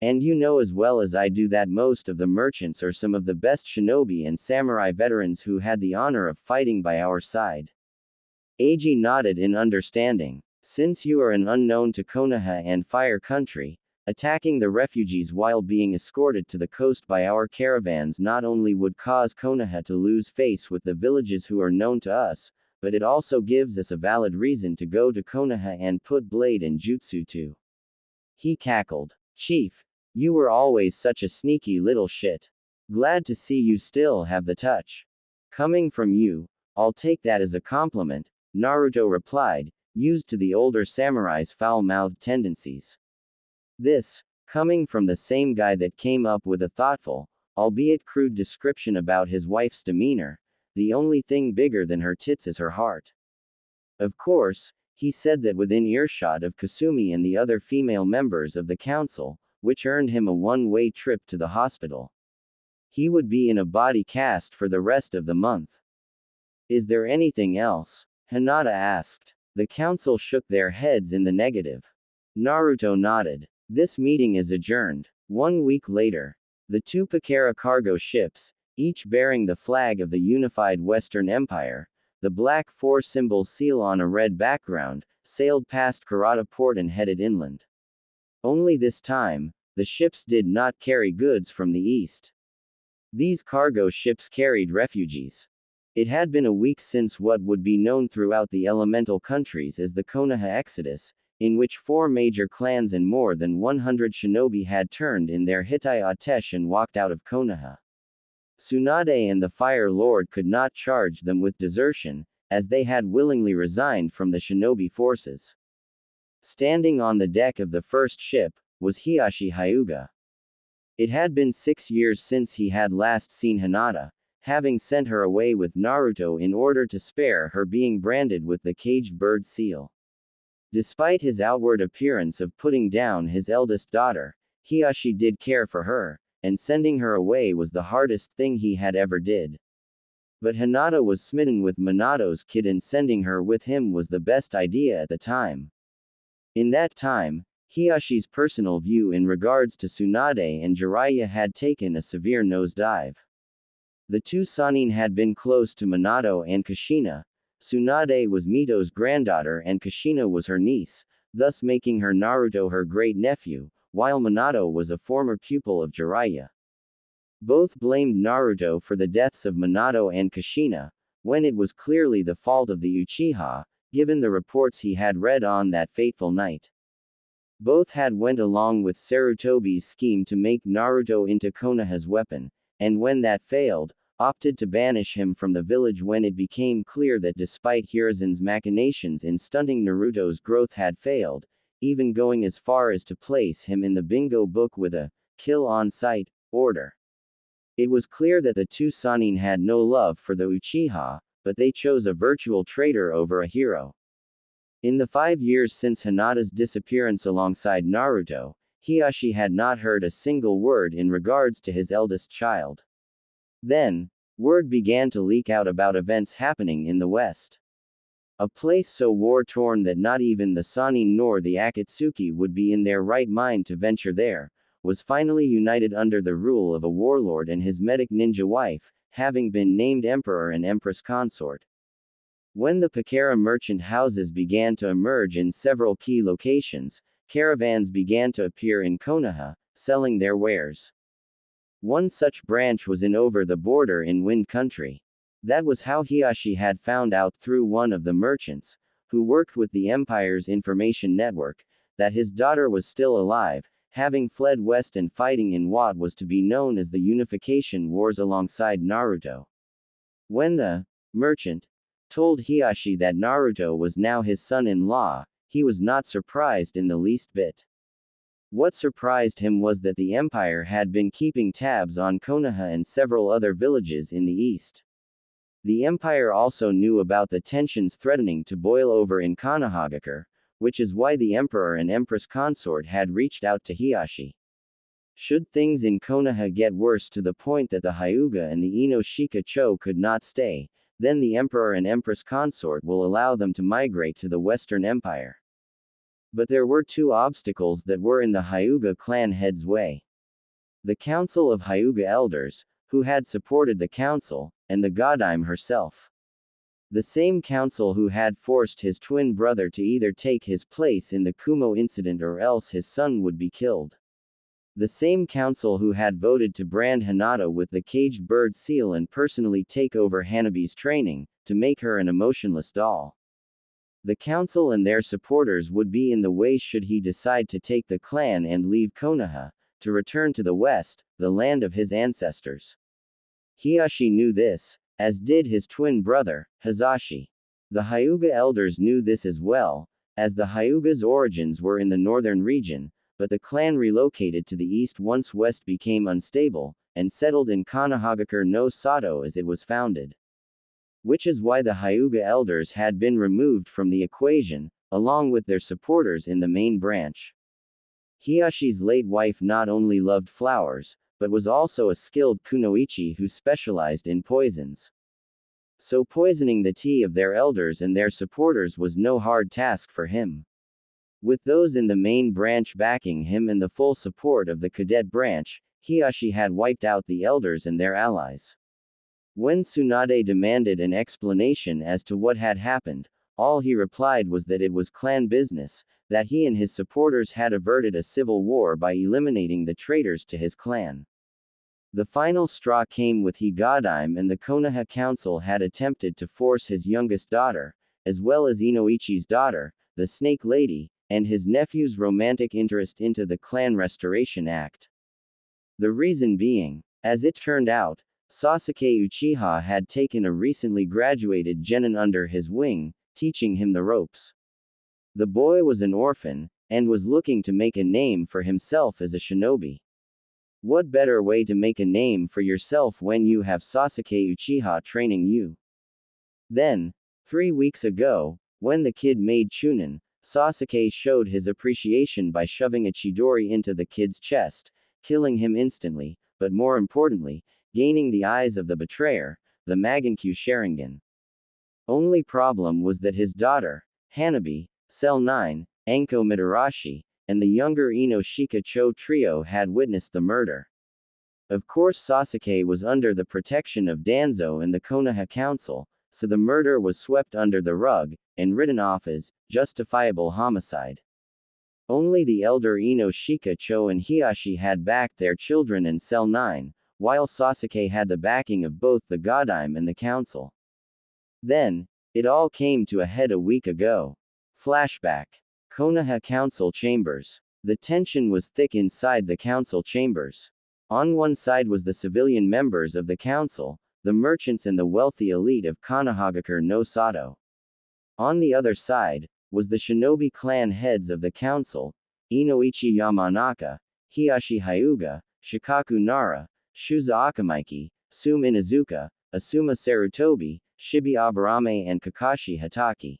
And you know as well as I do that most of the merchants are some of the best shinobi and samurai veterans who had the honor of fighting by our side. Eiji nodded in understanding. Since you are an unknown to Konoha and Fire Country, attacking the refugees while being escorted to the coast by our caravans not only would cause Konoha to lose face with the villages who are known to us, but it also gives us a valid reason to go to Konoha and put blade and jutsu too. He cackled. Chief, you were always such a sneaky little shit. Glad to see you still have the touch. Coming from you, I'll take that as a compliment, Naruto replied, used to the older samurai's foul-mouthed tendencies. This, coming from the same guy that came up with a thoughtful, albeit crude description about his wife's demeanor, the only thing bigger than her tits is her heart. Of course, he said that within earshot of Kasumi and the other female members of the council, which earned him a one-way trip to the hospital. He would be in a body cast for the rest of the month. Is there anything else? Hinata asked. The council shook their heads in the negative. Naruto nodded. This meeting is adjourned. 1 week later, the 2 Pakera cargo ships, each bearing the flag of the unified Western Empire, the black 4 symbol seal on a red background, sailed past Karata port and headed inland. Only this time, the ships did not carry goods from the east. These cargo ships carried refugees. It had been a week since what would be known throughout the elemental countries as the Konoha Exodus, in which 4 major clans and more than 100 shinobi had turned in their Hitai Atesh and walked out of Konoha. Tsunade and the Fire Lord could not charge them with desertion, as they had willingly resigned from the shinobi forces. Standing on the deck of the first ship, was Hiyashi Hyuga. It had been 6 years since he had last seen Hinata, having sent her away with Naruto in order to spare her being branded with the caged bird seal. Despite his outward appearance of putting down his eldest daughter, Hiyashi did care for her, and sending her away was the hardest thing he had ever did. But Hinata was smitten with Minato's kid and sending her with him was the best idea at the time. In that time, Hiyashi's personal view in regards to Tsunade and Jiraiya had taken a severe nosedive. The 2 Sannin had been close to Minato and Kushina. Tsunade was Mito's granddaughter and Kushina was her niece, thus making her Naruto her great-nephew, while Minato was a former pupil of Jiraiya. Both blamed Naruto for the deaths of Minato and Kushina, when it was clearly the fault of the Uchiha, given the reports he had read on that fateful night. Both had went along with Sarutobi's scheme to make Naruto into Konoha's weapon, and when that failed, opted to banish him from the village when it became clear that despite Hiruzen's machinations in stunting Naruto's growth had failed, even going as far as to place him in the bingo book with a kill on sight order. It was clear that the 2 Sannin had no love for the Uchiha, but they chose a virtual traitor over a hero. In the 5 years since Hinata's disappearance alongside Naruto, Hiyashi had not heard a single word in regards to his eldest child. Then, word began to leak out about events happening in the West. A place so war-torn that not even the Sanin nor the Akatsuki would be in their right mind to venture there, was finally united under the rule of a warlord and his medic ninja wife, having been named emperor and empress consort. When the Pakara merchant houses began to emerge in several key locations, caravans began to appear in Konoha, selling their wares. One such branch was in over the border in Wind Country. That was how Hiyashi had found out through one of the merchants, who worked with the Empire's information network, that his daughter was still alive, having fled west and fighting in what was to be known as the Unification Wars alongside Naruto. When the merchant told Hiyashi that Naruto was now his son-in-law, he was not surprised in the least bit. What surprised him was that the Empire had been keeping tabs on Konoha and several other villages in the east. The Empire also knew about the tensions threatening to boil over in Konohagakure, which is why the Emperor and Empress consort had reached out to Hiyashi. Should things in Konoha get worse to the point that the Hyuga and the Ino Shika-cho could not stay, then the Emperor and Empress consort will allow them to migrate to the Western Empire. But there were two obstacles that were in the Hyuga clan head's way. The Council of Hyuga Elders, who had supported the council, and the Godime herself. The same council who had forced his twin brother to either take his place in the Kumo incident or else his son would be killed. The same council who had voted to brand Hinata with the caged bird seal and personally take over Hanabi's training, to make her an emotionless doll. The council and their supporters would be in the way should he decide to take the clan and leave Konoha, to return to the west, the land of his ancestors. Hiyashi knew this, as did his twin brother, Hizashi. The Hyuga elders knew this as well, as the Hyuga's origins were in the northern region, but the clan relocated to the east once west became unstable, and settled in Konohagakure no Sato as it was founded. Which is why the Hyuga elders had been removed from the equation, along with their supporters in the main branch. Hiyashi's late wife not only loved flowers, but was also a skilled kunoichi who specialized in poisons. So poisoning the tea of their elders and their supporters was no hard task for him. With those in the main branch backing him and the full support of the cadet branch, Hiyashi had wiped out the elders and their allies. When Tsunade demanded an explanation as to what had happened, all he replied was that it was clan business, that he and his supporters had averted a civil war by eliminating the traitors to his clan. The final straw came with Higadime, and the Konoha Council had attempted to force his youngest daughter, as well as Inoichi's daughter, the Snake Lady, and his nephew's romantic interest into the Clan Restoration Act. The reason being, as it turned out, Sasuke Uchiha had taken a recently graduated genin under his wing, teaching him the ropes. The boy was an orphan, and was looking to make a name for himself as a shinobi. What better way to make a name for yourself when you have Sasuke Uchiha training you? Then, 3 weeks ago, when the kid made Chunin, Sasuke showed his appreciation by shoving a Chidori into the kid's chest, killing him instantly, but more importantly, gaining the eyes of the betrayer, the Magankyu Sharingan. Only problem was that his daughter, Hanabi, Cell 9, Anko Mitarashi, and the younger Ino Shika-cho trio had witnessed the murder. Of course Sasuke was under the protection of Danzo and the Konoha Council, so the murder was swept under the rug, and written off as justifiable homicide. Only the elder Ino Shika-cho and Hiyashi had backed their children and Cell 9, while Sasuke had the backing of both the Godime and the Council. Then, it all came to a head a week ago. Flashback. Konoha Council Chambers. The tension was thick inside the council chambers. On one side was the civilian members of the council, the merchants and the wealthy elite of Konohagakure no Sato. On the other side, was the shinobi clan heads of the council, Inoichi Yamanaka, Hiyashi Hyuga, Shikaku Nara, Shuza Akamaiki, Sum Inazuka, Asuma Sarutobi, Shibi Aburame and Kakashi Hataki.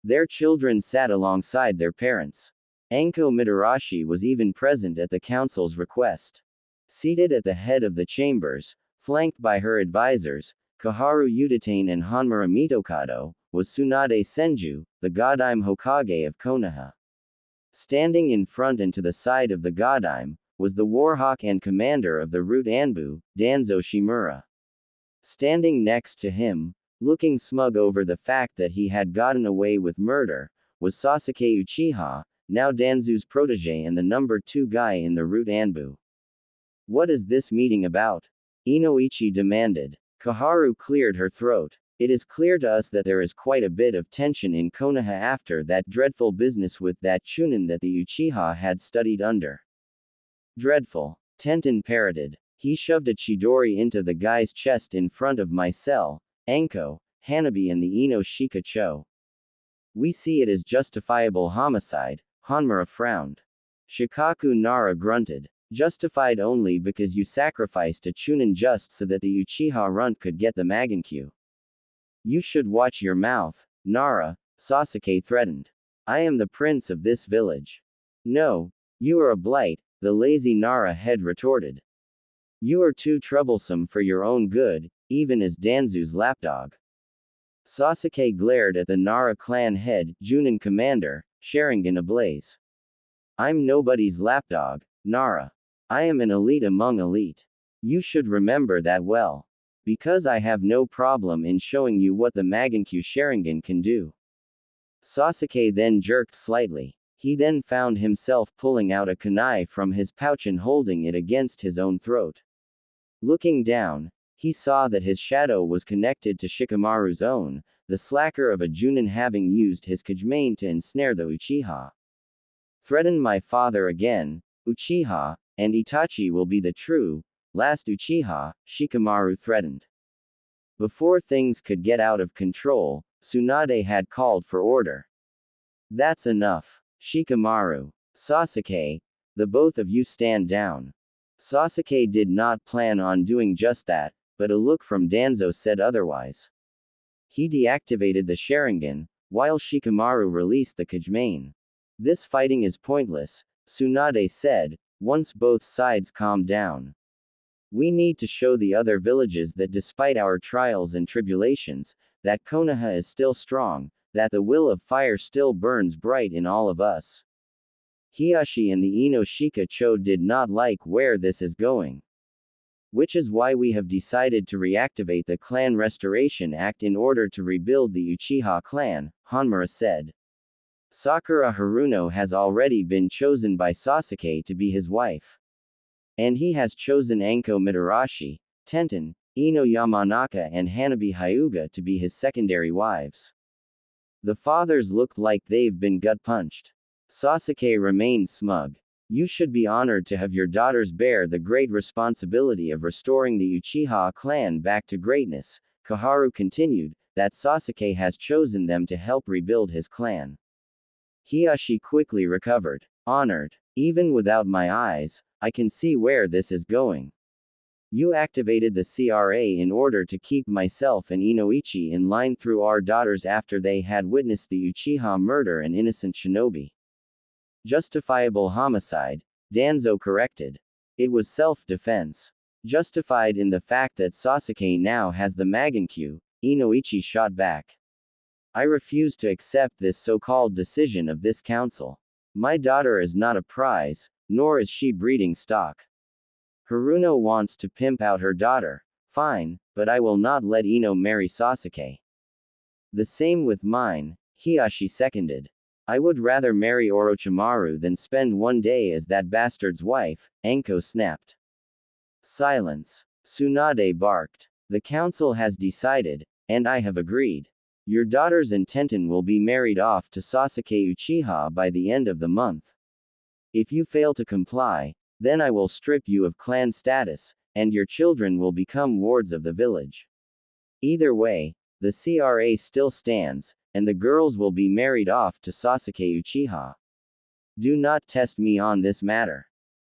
Their children sat alongside their parents. Anko Mitarashi was even present at the council's request. Seated at the head of the chambers, flanked by her advisors, Kaharu Udatane and Hanmura Mitokado, was Tsunade Senju, the Godime Hokage of Konoha. Standing in front and to the side of the Godime, was the Warhawk and commander of the Root Anbu, Danzo Shimura. Standing next to him, looking smug over the fact that he had gotten away with murder, was Sasuke Uchiha, now Danzu's protege and the number 2 guy in the Root Anbu. What is this meeting about? Inoichi demanded. Kaharu cleared her throat. It is clear to us that there is quite a bit of tension in Konoha after that dreadful business with that Chunin that the Uchiha had studied under. Dreadful, Tenten parroted. He shoved a Chidori into the guy's chest in front of my cell, Anko, Hanabi and the Ino Shika Cho. We see it as justifiable homicide, Hanmura frowned. Shikaku Nara grunted. Justified only because you sacrificed a Chunin just so that the Uchiha runt could get the Magankyu. You should watch your mouth, Nara, Sasuke threatened. I am the prince of this village. No, you are a blight, the lazy Nara head retorted. You are too troublesome for your own good, even as Danzu's lapdog. Sasuke glared at the Nara clan head, Junin commander, Sharingan ablaze. I'm nobody's lapdog, Nara. I am an elite among elite. You should remember that well. Because I have no problem in showing you what the Magankyu Sharingan can do. Sasuke then jerked slightly. He then found himself pulling out a kunai from his pouch and holding it against his own throat. Looking down, he saw that his shadow was connected to Shikamaru's own, the slacker of a Junin having used his Kajimane to ensnare the Uchiha. Threaten my father again, Uchiha, and Itachi will be the true, last Uchiha, Shikamaru threatened. Before things could get out of control, Tsunade had called for order. That's enough. Shikamaru, Sasuke, the both of you stand down. Sasuke did not plan on doing just that, but a look from Danzo said otherwise. He deactivated the Sharingan, while Shikamaru released the Kajimane. This fighting is pointless, Tsunade said, once both sides calmed down. We need to show the other villages that despite our trials and tribulations, that Konoha is still strong, that the will of fire still burns bright in all of us. Hiashi and the Ino Shika Cho did not like where this is going. Which is why we have decided to reactivate the Clan Restoration Act in order to rebuild the Uchiha clan, Hanmura said. Sakura Haruno has already been chosen by Sasuke to be his wife. And he has chosen Anko Mitarashi, Tenten, Ino Yamanaka and Hanabi Hyuga to be his secondary wives. The fathers looked like they've been gut-punched. Sasuke remained smug. You should be honored to have your daughters bear the great responsibility of restoring the Uchiha clan back to greatness. Kaharu continued, that Sasuke has chosen them to help rebuild his clan. Hiashi quickly recovered. Honored. Even without my eyes, I can see where this is going. You activated the CRA in order to keep myself and Inoichi in line through our daughters after they had witnessed the Uchiha murder an innocent shinobi. Justifiable homicide, Danzo corrected. It was self-defense. Justified in the fact that Sasuke now has the Magankyu, Inoichi shot back. I refuse to accept this so-called decision of this council. My daughter is not a prize, nor is she breeding stock. Haruno wants to pimp out her daughter. Fine, but I will not let Ino marry Sasuke. The same with mine, Hiashi seconded. I would rather marry Orochimaru than spend one day as that bastard's wife, Anko snapped. Silence. Tsunade barked. The council has decided, and I have agreed. Your daughters and Tenten will be married off to Sasuke Uchiha by the end of the month. If you fail to comply, then I will strip you of clan status, and your children will become wards of the village. Either way, the CRA still stands, and the girls will be married off to Sasuke Uchiha. Do not test me on this matter.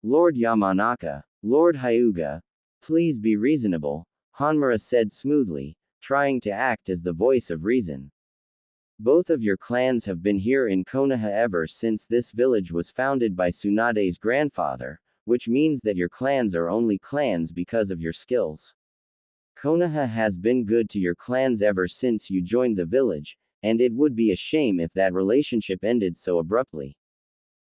Lord Yamanaka, Lord Hyuga, please be reasonable, Hanmura said smoothly, trying to act as the voice of reason. Both of your clans have been here in Konoha ever since this village was founded by Tsunade's grandfather, which means that your clans are only clans because of your skills. Konoha has been good to your clans ever since you joined the village, and it would be a shame if that relationship ended so abruptly.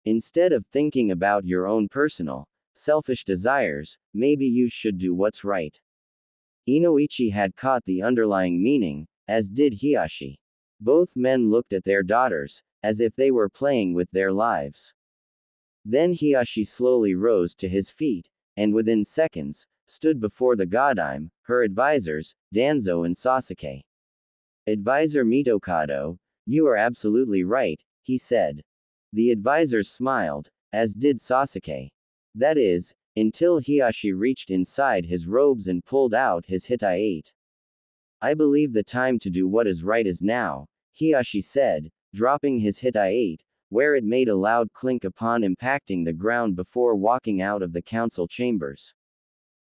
Instead of thinking about your own personal, selfish desires, maybe you should do what's right. Inoichi had caught the underlying meaning, as did Hiyashi. Both men looked at their daughters, as if they were playing with their lives. Then Hiyashi slowly rose to his feet, and within seconds, stood before the Godime, her advisors, Danzo and Sasuke. Advisor Mitokado, you are absolutely right, he said. The advisors smiled, as did Sasuke. That is, until Hiyashi reached inside his robes and pulled out his Hitai-8. I believe the time to do what is right is now, Hiyashi said, dropping his Hitai-8, where it made a loud clink upon impacting the ground before walking out of the council chambers.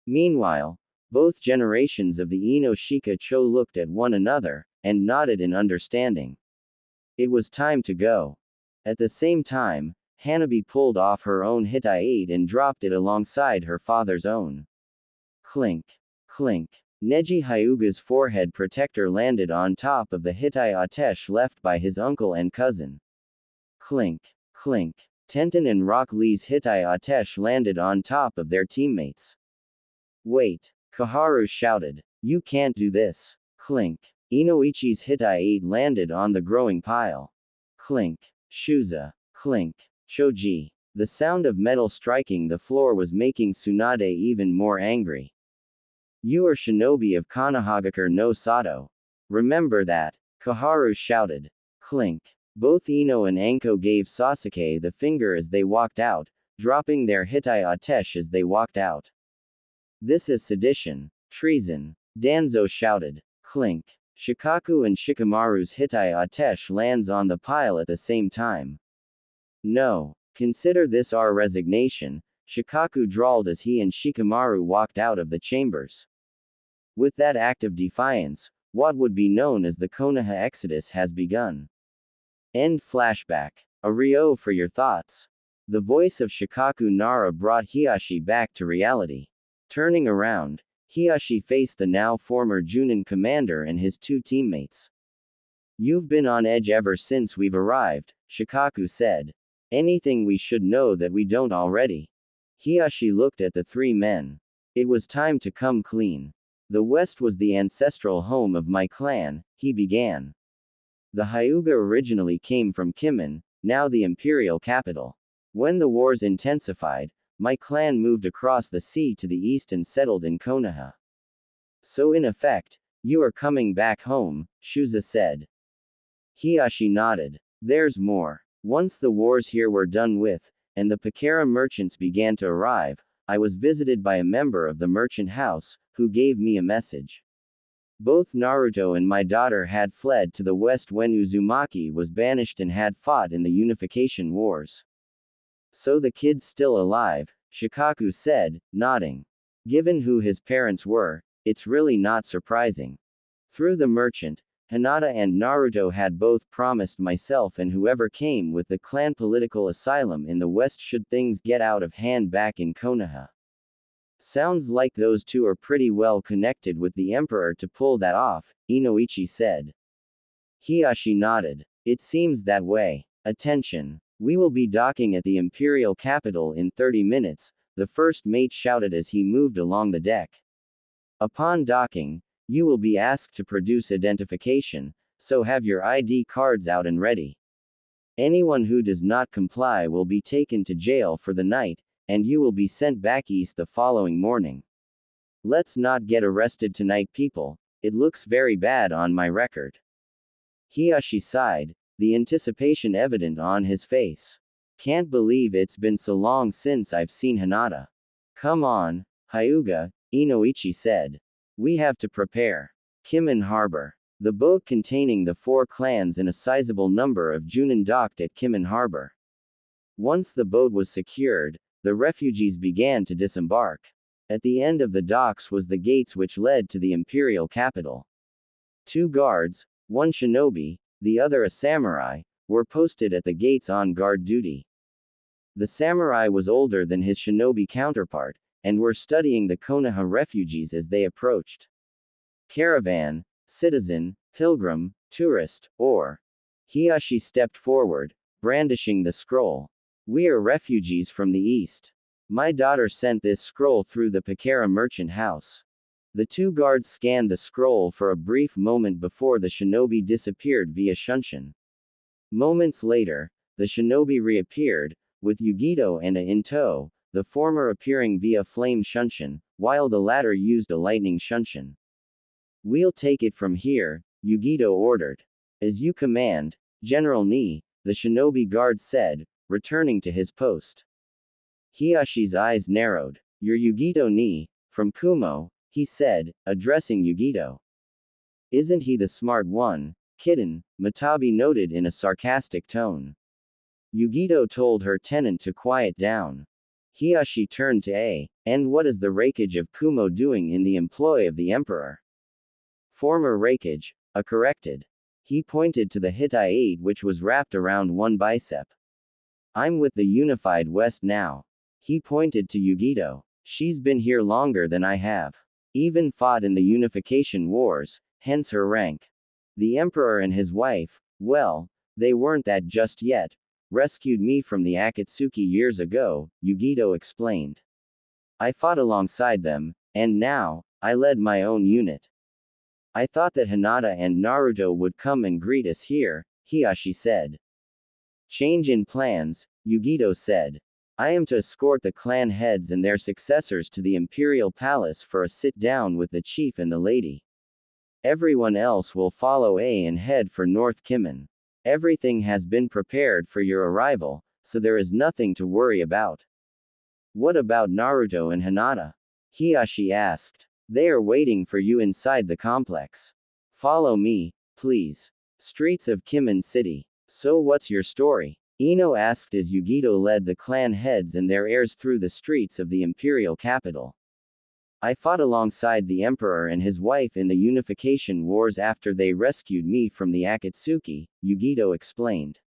Meanwhile, both generations of the Ino-Shika-Cho looked at one another, and nodded in understanding. It was time to go. At the same time, Hanabi pulled off her own Hitai-8 and dropped it alongside her father's own. Clink. Clink. Neji Hyuga's forehead protector landed on top of the Hitai-Atesh left by his uncle and cousin. Clink. Clink. Tenten and Rock Lee's Hitai-Atesh landed on top of their teammates. Wait. Kaharu shouted. You can't do this. Clink. Inoichi's Hitai-8 landed on the growing pile. Clink. Shuza. Clink. Choji. The sound of metal striking the floor was making Tsunade even more angry. You are shinobi of Konohagakure no Sato. Remember that. Kaharu shouted. Clink. Both Ino and Anko gave Sasuke the finger as they walked out, dropping their Hitai-Atesh as they walked out. This is sedition. Treason. Danzo shouted. Clink. Shikaku and Shikamaru's Hitai-Atesh lands on the pile at the same time. No. Consider this our resignation, Shikaku drawled as he and Shikamaru walked out of the chambers. With that act of defiance, what would be known as the Konoha Exodus has begun. End flashback. A Ryo for your thoughts. The voice of Shikaku Nara brought Hiyashi back to reality. Turning around, Hiyashi faced the now former Junin commander and his two teammates. You've been on edge ever since we've arrived, Shikaku said. Anything we should know that we don't already? Hiyashi looked at the three men. It was time to come clean. The West was the ancestral home of my clan, he began. The Hyuga originally came from Kimin, now the imperial capital. When the wars intensified, my clan moved across the sea to the east and settled in Konoha. So in effect, you are coming back home, Shuza said. Hiyashi nodded. There's more. Once the wars here were done with, and the Pakara merchants began to arrive, I was visited by a member of the merchant house, who gave me a message. Both Naruto and my daughter had fled to the west when Uzumaki was banished and had fought in the Unification Wars. So the kid's still alive, Shikaku said, nodding. Given who his parents were, it's really not surprising. Through the merchant, Hinata and Naruto had both promised myself and whoever came with the clan political asylum in the west should things get out of hand back in Konoha. Sounds like those two are pretty well connected with the emperor to pull that off, Inoichi said. Hiyashi nodded. It seems that way. Attention. We will be docking at the imperial capital in 30 minutes, the first mate shouted as he moved along the deck. Upon docking, you will be asked to produce identification, so have your ID cards out and ready. Anyone who does not comply will be taken to jail for the night, and you will be sent back east the following morning. Let's not get arrested tonight, people, it looks very bad on my record. Hiyashi sighed, the anticipation evident on his face. Can't believe it's been so long since I've seen Hinata. Come on, Hyuga, Inoichi said. We have to prepare. Kimin Harbor. The boat containing the four clans and a sizable number of Junin docked at Kimin Harbor. Once the boat was secured, the refugees began to disembark. At the end of the docks was the gates which led to the imperial capital. 2 guards, one shinobi, the other a samurai, were posted at the gates on guard duty. The samurai was older than his shinobi counterpart, and were studying the Konoha refugees as they approached. Caravan, citizen, pilgrim, tourist, or. Hiyashi stepped forward, brandishing the scroll. We are refugees from the east. My daughter sent this scroll through the Pakera merchant house. The two guards scanned the scroll for a brief moment before the shinobi disappeared via shunshin. Moments later, the shinobi reappeared, with Yugito and A in tow, the former appearing via flame shunshin, while the latter used a lightning shunshin. We'll take it from here, Yugito ordered. As you command, General Ni, the shinobi guard said, returning to his post. Hiyashi's eyes narrowed. You're Yugito Ni, from Kumo, he said, addressing Yugito. Isn't he the smart one, kitten? Matabi noted in a sarcastic tone. Yugito told her tenant to quiet down. Hiyashi turned to A. And what is the raikage of Kumo doing in the employ of the emperor? Former raikage, A corrected. He pointed to the Hittite which was wrapped around one bicep. I'm with the unified West now. He pointed to Yugito. She's been here longer than I have. Even fought in the unification wars, hence her rank. The emperor and his wife, well, they weren't that just yet. Rescued me from the Akatsuki years ago, Yugito explained. I fought alongside them, and now, I led my own unit. I thought that Hinata and Naruto would come and greet us here, Hiyashi said. Change in plans, Yugito said. I am to escort the clan heads and their successors to the imperial palace for a sit-down with the chief and the lady. Everyone else will follow A and head for North Kimen. Everything has been prepared for your arrival, so there is nothing to worry about. What about Naruto and Hinata? Hiyashi asked. They are waiting for you inside the complex. Follow me, please. Streets of Kimen City. So what's your story? Ino asked as Yugito led the clan heads and their heirs through the streets of the imperial capital. I fought alongside the emperor and his wife in the unification wars after they rescued me from the Akatsuki, Yugito explained.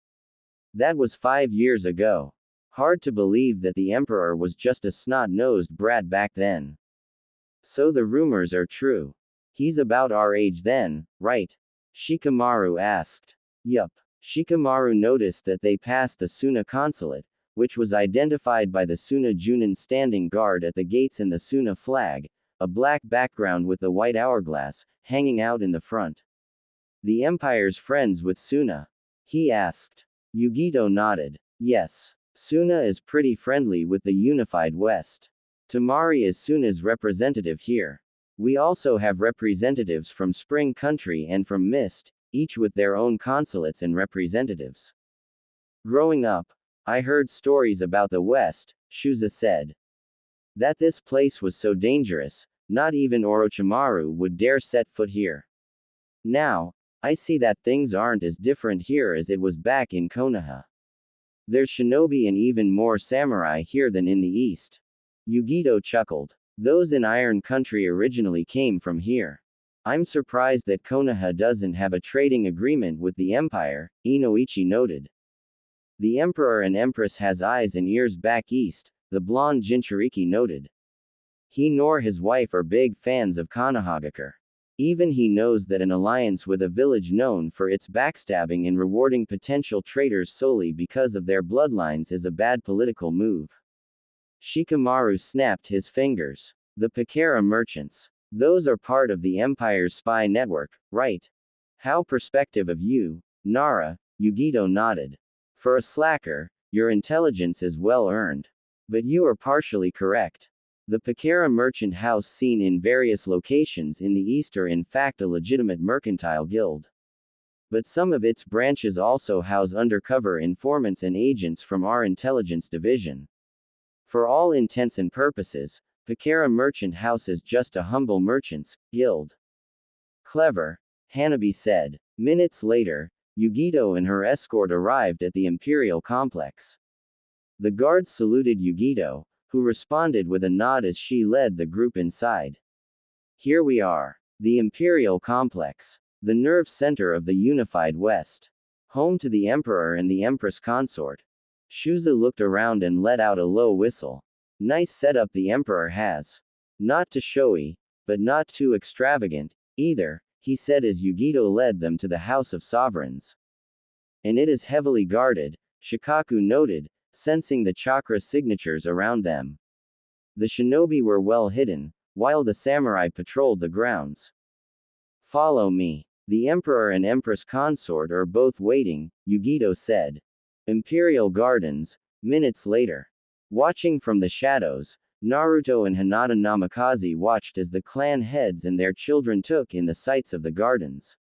That was 5 years ago. Hard to believe that the emperor was just a snot-nosed brat back then. So the rumors are true. He's about our age then, right? Shikamaru asked. Yup. Shikamaru noticed that they passed the Suna consulate, which was identified by the Suna Junin standing guard at the gates and the Suna flag, a black background with the white hourglass, hanging out in the front. The Empire's friends with Suna? He asked. Yugito nodded. Yes. Suna is pretty friendly with the unified West. Tamari is Suna's representative here. We also have representatives from Spring Country and from Mist, each with their own consulates and representatives. Growing up, I heard stories about the West, Shuza said. That this place was so dangerous, not even Orochimaru would dare set foot here. Now, I see that things aren't as different here as it was back in Konoha. There's shinobi and even more samurai here than in the East. Yugito chuckled. Those in Iron Country originally came from here. I'm surprised that Konoha doesn't have a trading agreement with the Empire, Inoichi noted. The Emperor and Empress has eyes and ears back east, the blonde Jinchuriki noted. He nor his wife are big fans of Konohagakure. Even he knows that an alliance with a village known for its backstabbing and rewarding potential traitors solely because of their bloodlines is a bad political move. Shikamaru snapped his fingers. The Pakera merchants. Those are part of the Empire's spy network, right? How perspective of you, Nara, Yugito nodded. For a slacker, your intelligence is well earned. But you are partially correct. The Pakera merchant house seen in various locations in the East are in fact a legitimate mercantile guild. But some of its branches also house undercover informants and agents from our intelligence division. For all intents and purposes, Pakera Merchant House is just a humble merchant's guild. Clever, Hanabi said. Minutes later, Yugito and her escort arrived at the Imperial complex. The guards saluted Yugito, who responded with a nod as she led the group inside. Here we are. The Imperial complex. The nerve center of the unified West. Home to the Emperor and the Empress consort. Shuza looked around and let out a low whistle. Nice setup the Emperor has. Not too showy, but not too extravagant, either, he said as Yugito led them to the House of Sovereigns. And it is heavily guarded, Shikaku noted, sensing the chakra signatures around them. The shinobi were well hidden, while the samurai patrolled the grounds. Follow me. The emperor and empress consort are both waiting, Yugito said. Imperial Gardens, minutes later. Watching from the shadows, Naruto and Hinata Namikaze watched as the clan heads and their children took in the sights of the gardens.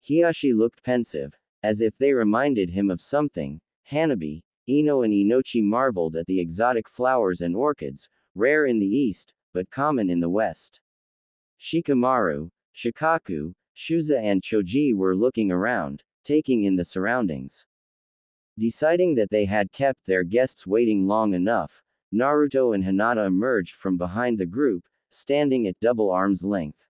Hiashi looked pensive, as if they reminded him of something. Hanabi, Ino and Inochi marveled at the exotic flowers and orchids, rare in the east, but common in the west. Shikamaru, Shikaku, Shuza and Choji were looking around, taking in the surroundings. Deciding that they had kept their guests waiting long enough, Naruto and Hinata emerged from behind the group, standing at double arm's length.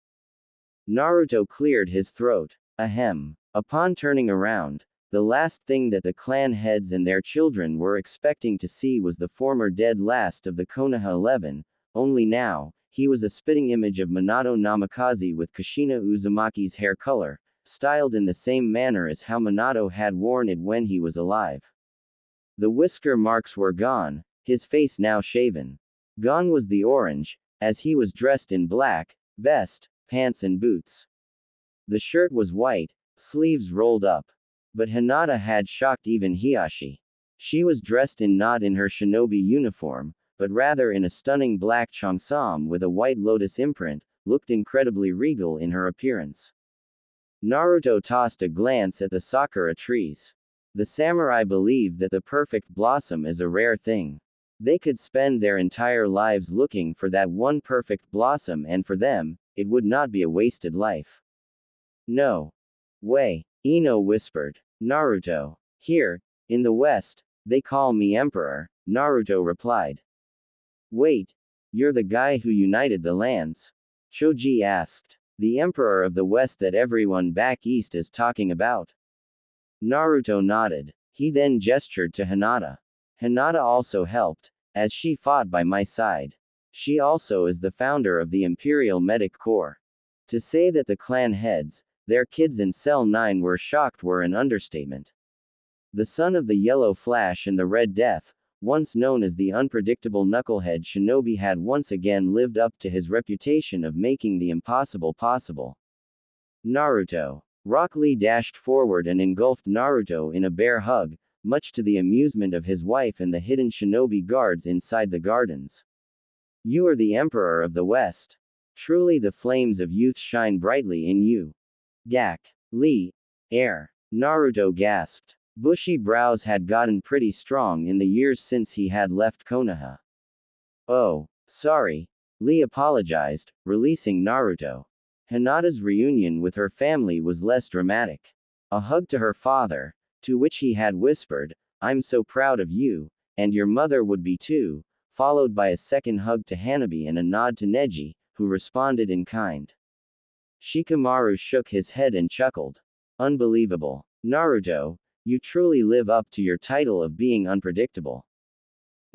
Naruto cleared his throat. Ahem. Upon turning around, the last thing that the clan heads and their children were expecting to see was the former dead last of the Konoha 11, only now, he was a spitting image of Minato Namikaze with Kushina Uzumaki's hair color, styled in the same manner as how Minato had worn it when he was alive. The whisker marks were gone, his face now shaven. Gone was the orange, as he was dressed in black, vest, pants and boots. The shirt was white, sleeves rolled up. But Hinata had shocked even Hiashi. She was dressed not in her shinobi uniform, but rather in a stunning black cheongsam with a white lotus imprint, looked incredibly regal in her appearance. Naruto tossed a glance at the sakura trees. The samurai believed that the perfect blossom is a rare thing. They could spend their entire lives looking for that one perfect blossom, and for them, it would not be a wasted life. No way, Ino whispered. Naruto. Here, in the West, they call me Emperor, Naruto replied. Wait, you're the guy who united the lands? Choji asked. The Emperor of the West that everyone back east is talking about. Naruto nodded. He then gestured to Hinata. Hinata also helped, as she fought by my side. She also is the founder of the Imperial Medic Corps. To say that the clan heads, their kids in Cell 9 were shocked were an understatement. The son of the Yellow Flash and the Red Death, once known as the unpredictable knucklehead shinobi, had once again lived up to his reputation of making the impossible possible. Naruto. Rock Lee dashed forward and engulfed Naruto in a bear hug, much to the amusement of his wife and the hidden shinobi guards inside the gardens. You are the Emperor of the West. Truly the flames of youth shine brightly in you. Gak. Lee. Air. Naruto gasped. Bushy brows had gotten pretty strong in the years since he had left Konoha. Oh, sorry. Lee apologized, releasing Naruto. Hinata's reunion with her family was less dramatic. A hug to her father, to which he had whispered, I'm so proud of you, and your mother would be too, followed by a second hug to Hanabi and a nod to Neji, who responded in kind. Shikamaru shook his head and chuckled. Unbelievable. Naruto, you truly live up to your title of being unpredictable.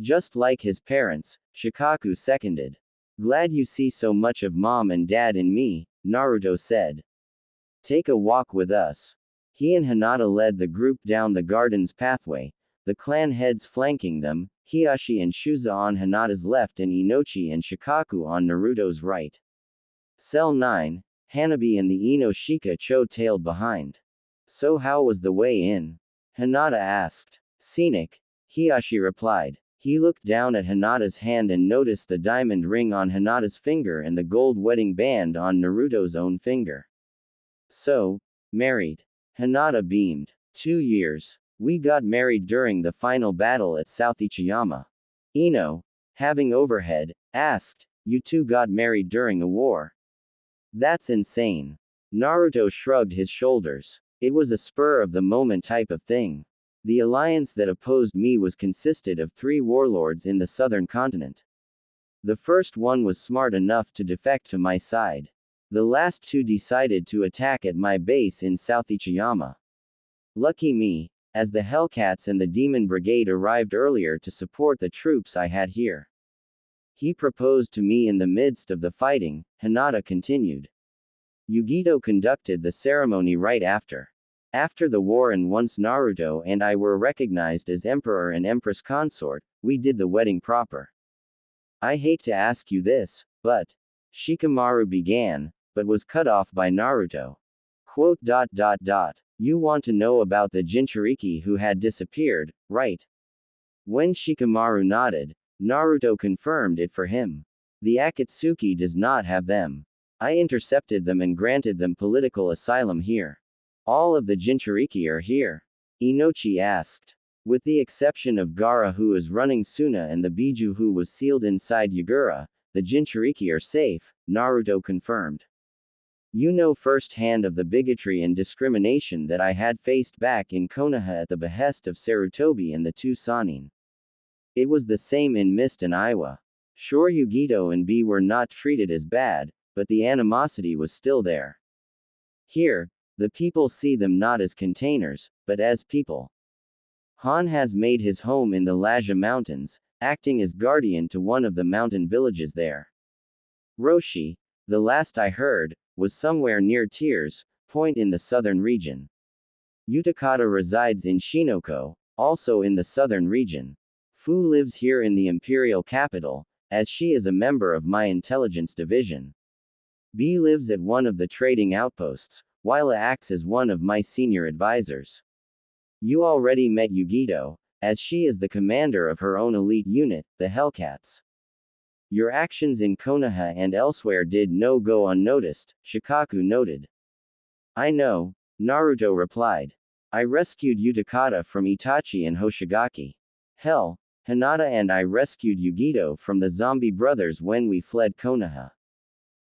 Just like his parents, Shikaku seconded. Glad you see so much of mom and dad in me, Naruto said. Take a walk with us. He and Hinata led the group down the garden's pathway, the clan heads flanking them, Hiashi and Shuza on Hinata's left and Inochi and Shikaku on Naruto's right. Cell 9, Hanabi and the Ino Shika-cho tailed behind. So how was the way in? Hinata asked. Scenic. Hiashi replied. He looked down at Hinata's hand and noticed the diamond ring on Hinata's finger and the gold wedding band on Naruto's own finger. So, married. Hinata beamed. 2 years. We got married during the final battle at South Ichiyama. Ino, having overhead, asked, you two got married during a war? That's insane. Naruto shrugged his shoulders. It was a spur of the moment type of thing. The alliance that opposed me was consisted of 3 warlords in the southern continent. The first one was smart enough to defect to my side. The last 2 decided to attack at my base in South Ichiyama. Lucky me, as the Hellcats and the Demon Brigade arrived earlier to support the troops I had here. He proposed to me in the midst of the fighting, Hinata continued. Yugito conducted the ceremony right after. After the war, and once Naruto and I were recognized as Emperor and Empress Consort, we did the wedding proper. I hate to ask you this, but Shikamaru began, but was cut off by Naruto. Quote. You want to know about the Jinchuriki who had disappeared, right? When Shikamaru nodded, Naruto confirmed it for him. The Akatsuki does not have them. I intercepted them and granted them political asylum here. All of the Jinchuriki are here. Inochi asked. With the exception of Gaara, who is running Suna, and the Biju who was sealed inside Yagura, the Jinchuriki are safe, Naruto confirmed. You know firsthand of the bigotry and discrimination that I had faced back in Konoha at the behest of Sarutobi and the two Sanin. It was the same in Mist and Iwa. Sure, Yugito and B were not treated as bad, but the animosity was still there. Here, the people see them not as containers, but as people. Han has made his home in the Lajja Mountains, acting as guardian to one of the mountain villages there. Roshi, the last I heard, was somewhere near Tears Point in the southern region. Utakata resides in Shinoko, also in the southern region. Fu lives here in the imperial capital, as she is a member of my intelligence division. B lives at one of the trading outposts, while A acts as one of my senior advisors. You already met Yugito, as she is the commander of her own elite unit, the Hellcats. Your actions in Konoha and elsewhere did no go unnoticed, Shikaku noted. I know, Naruto replied. I rescued Utakata from Itachi and Hoshigaki. Hell, Hinata and I rescued Yugito from the zombie brothers when we fled Konoha.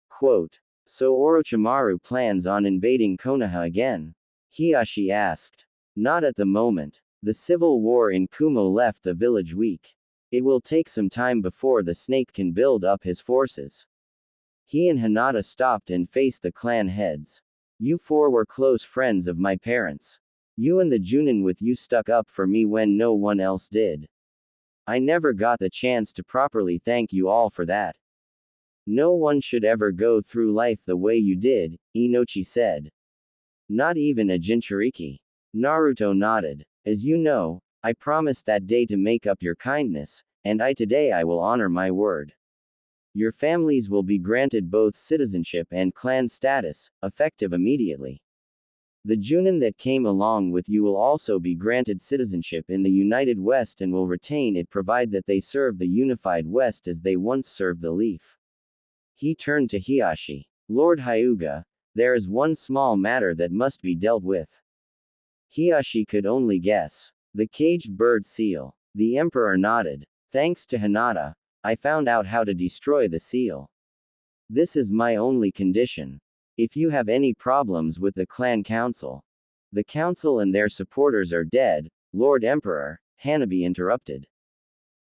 Quote. So Orochimaru plans on invading Konoha again? Hiashi asked. Not at the moment. The civil war in Kumo left the village weak. It will take some time before the snake can build up his forces. He and Hinata stopped and faced the clan heads. You four were close friends of my parents. You and the Junin with you stuck up for me when no one else did. I never got the chance to properly thank you all for that. No one should ever go through life the way you did, Inochi said. Not even a Jinchuriki. Naruto nodded. As you know, I promised that day to make up your kindness, and today I will honor my word. Your families will be granted both citizenship and clan status, effective immediately. The Junin that came along with you will also be granted citizenship in the United West and will retain it provided that they serve the Unified West as they once served the Leaf. He turned to Hiashi. Lord Hyuga, there is one small matter that must be dealt with. Hiashi could only guess. The caged bird seal. The Emperor nodded. Thanks to Hinata, I found out how to destroy the seal. This is my only condition. If you have any problems with the clan council. The council and their supporters are dead, Lord Emperor, Hanabi interrupted.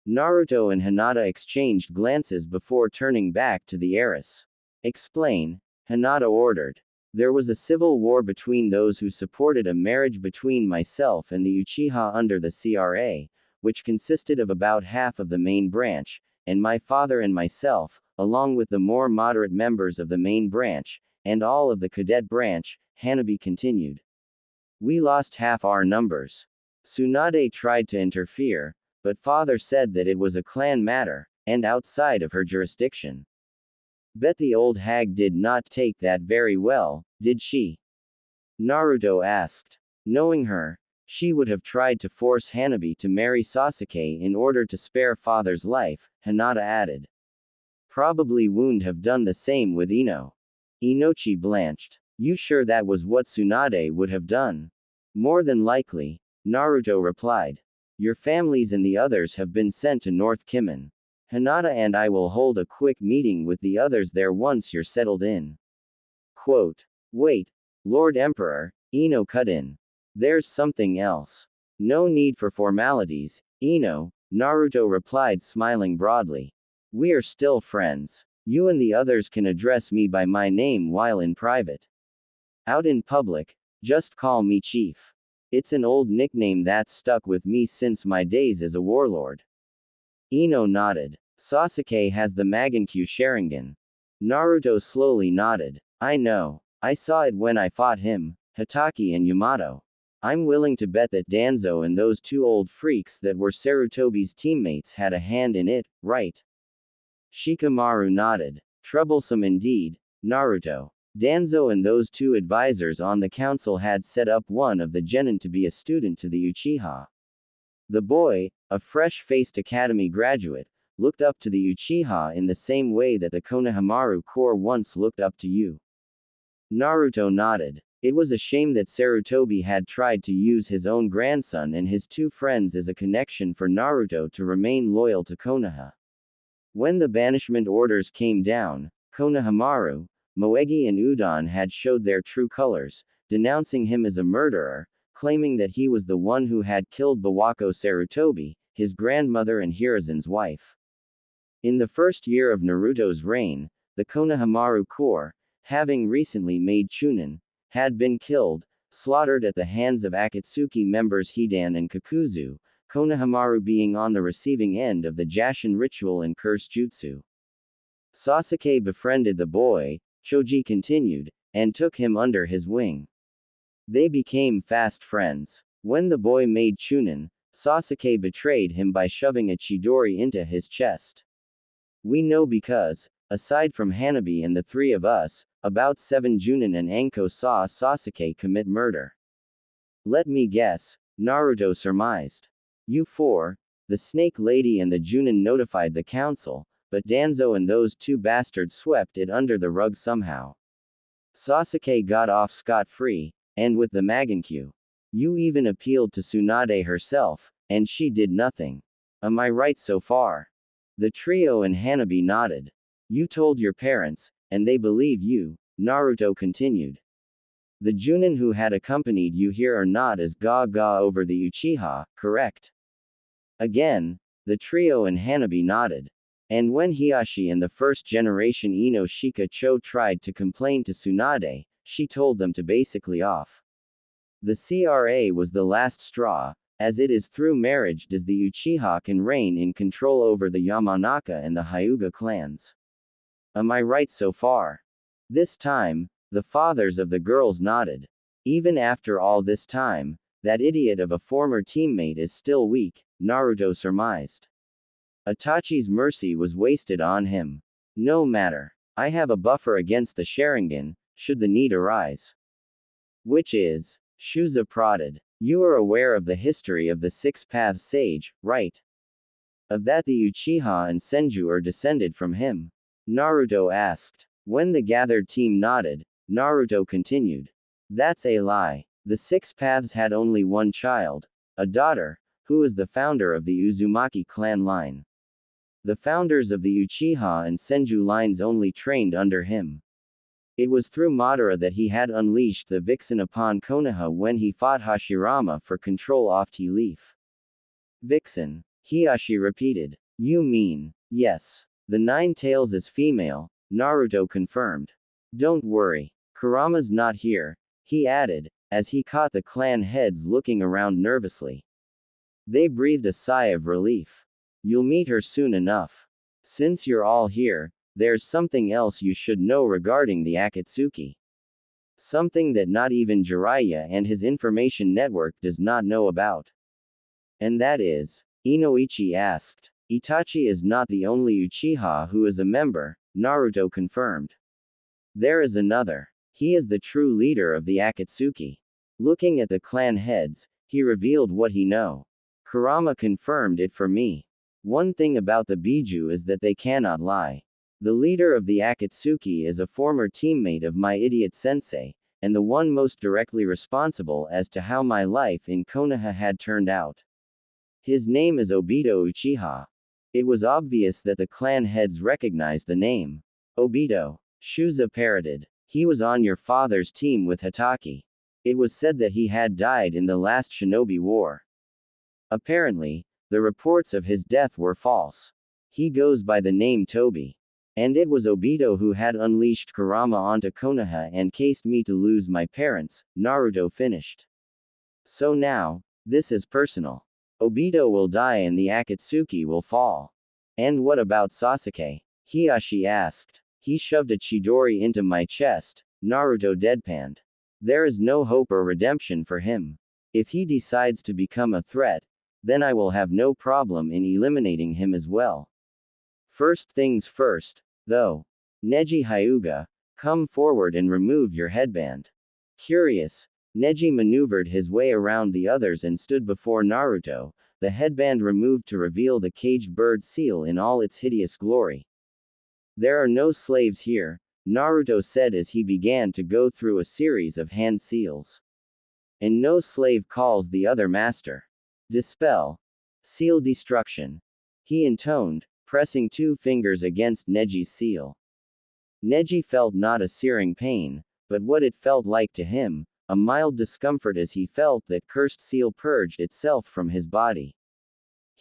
Naruto and Hinata exchanged glances before turning back to the heiress. Explain, Hinata ordered. There was a civil war between those who supported a marriage between myself and the Uchiha under the CRA, which consisted of about half of the main branch, and my father and myself, along with the more moderate members of the main branch, and all of the cadet branch, Hanabi continued. We lost half our numbers. Tsunade tried to interfere, but father said that it was a clan matter, and outside of her jurisdiction. Bet the old hag did not take that very well, did she? Naruto asked. Knowing her, she would have tried to force Hanabi to marry Sasuke in order to spare father's life, Hinata added. Probably wouldn't have done the same with Ino. Inochi blanched. You sure that was what Tsunade would have done? More than likely, Naruto replied. Your families and the others have been sent to North Kimen. Hinata and I will hold a quick meeting with the others there once you're settled in. Quote. Wait, Lord Emperor, Ino cut in. There's something else. No need for formalities, Ino, Naruto replied smiling broadly. We are still friends. You and the others can address me by my name while in private. Out in public, just call me Chief. It's an old nickname that's stuck with me since my days as a warlord. Ino nodded. Sasuke has the Magankyu Sharingan. Naruto slowly nodded. I know. I saw it when I fought him, Hitaki and Yamato. I'm willing to bet that Danzo and those two old freaks that were Sarutobi's teammates had a hand in it, right? Shikamaru nodded. Troublesome indeed, Naruto. Danzo and those two advisors on the council had set up one of the genin to be a student to the Uchiha. The boy, a fresh-faced academy graduate, looked up to the Uchiha in the same way that the Konohamaru Corps once looked up to you. Naruto nodded. It was a shame that Sarutobi had tried to use his own grandson and his two friends as a connection for Naruto to remain loyal to Konoha. When the banishment orders came down, Konohamaru, Moegi and Udon had showed their true colors, denouncing him as a murderer, claiming that he was the one who had killed Bawako Sarutobi, his grandmother and Hiruzen's wife. In the first year of Naruto's reign, the Konohamaru Corps, having recently made Chunin, had been killed, slaughtered at the hands of Akatsuki members Hidan and Kakuzu, Konohamaru being on the receiving end of the Jashin ritual and curse jutsu. Sasuke befriended the boy, Choji continued, and took him under his wing. They became fast friends. When the boy made Chunin, Sasuke betrayed him by shoving a Chidori into his chest. We know because, aside from Hanabi and the three of us, about 7 Junin and Anko saw Sasuke commit murder. Let me guess, Naruto surmised. You four, the Snake Lady and the Junin notified the council, but Danzo and those two bastards swept it under the rug somehow. Sasuke got off scot-free, and with the Magankyu. You even appealed to Tsunade herself, and she did nothing. Am I right so far? The trio and Hanabi nodded. You told your parents, and they believe you, Naruto continued. The Junin who had accompanied you here are not as gaga over the Uchiha, correct? Again, the trio and Hanabi nodded. And when Hiashi and the first generation Ino Shika-cho tried to complain to Tsunade, she told them to basically off. The CRA was the last straw, as it is through marriage does the Uchiha can reign in control over the Yamanaka and the Hyuga clans. Am I right so far? This time, the fathers of the girls nodded. Even after all this time, that idiot of a former teammate is still weak, Naruto surmised. Itachi's mercy was wasted on him. No matter. I have a buffer against the Sharingan, should the need arise. Which is, Shuza prodded. You are aware of the history of the Six Paths Sage, right? Of that the Uchiha and Senju are descended from him. Naruto asked. When the gathered team nodded, Naruto continued. That's a lie. The Six Paths had only one child, a daughter, who is the founder of the Uzumaki clan line. The founders of the Uchiha and Senju lines only trained under him. It was through Madara that he had unleashed the Vixen upon Konoha when he fought Hashirama for control of Tea Leaf. Vixen, Hiashi repeated. You mean, yes. The Nine Tails is female, Naruto confirmed. Don't worry. Kurama's not here, he added, as he caught the clan heads looking around nervously. They breathed a sigh of relief. You'll meet her soon enough. Since you're all here, there's something else you should know regarding the Akatsuki. Something that not even Jiraiya and his information network does not know about. And that is, Inoichi asked. Itachi is not the only Uchiha who is a member, Naruto confirmed. There is another. He is the true leader of the Akatsuki. Looking at the clan heads, he revealed what he know. Kurama confirmed it for me. One thing about the Biju is that they cannot lie. The leader of the Akatsuki is a former teammate of my idiot sensei, and the one most directly responsible as to how my life in Konoha had turned out. His name is Obito Uchiha. It was obvious that the clan heads recognized the name. Obito. Shuza parroted. He was on your father's team with Hitaki. It was said that he had died in the last Shinobi War. Apparently, the reports of his death were false. He goes by the name Tobi. And it was Obito who had unleashed Kurama onto Konoha and cased me to lose my parents, Naruto finished. So now, this is personal. Obito will die and the Akatsuki will fall. And what about Sasuke? Hiashi asked. He shoved a Chidori into my chest, Naruto deadpanned. There is no hope or redemption for him. If he decides to become a threat, then I will have no problem in eliminating him as well. First things first, though. Neji Hyuga, come forward and remove your headband. Curious, Neji maneuvered his way around the others and stood before Naruto, the headband removed to reveal the caged bird seal in all its hideous glory. There are no slaves here, Naruto said as he began to go through a series of hand seals. And no slave calls the other master. Dispel. Seal destruction. He intoned, pressing 2 fingers against Neji's seal. Neji felt not a searing pain, but what it felt like to him, a mild discomfort as he felt that cursed seal purged itself from his body.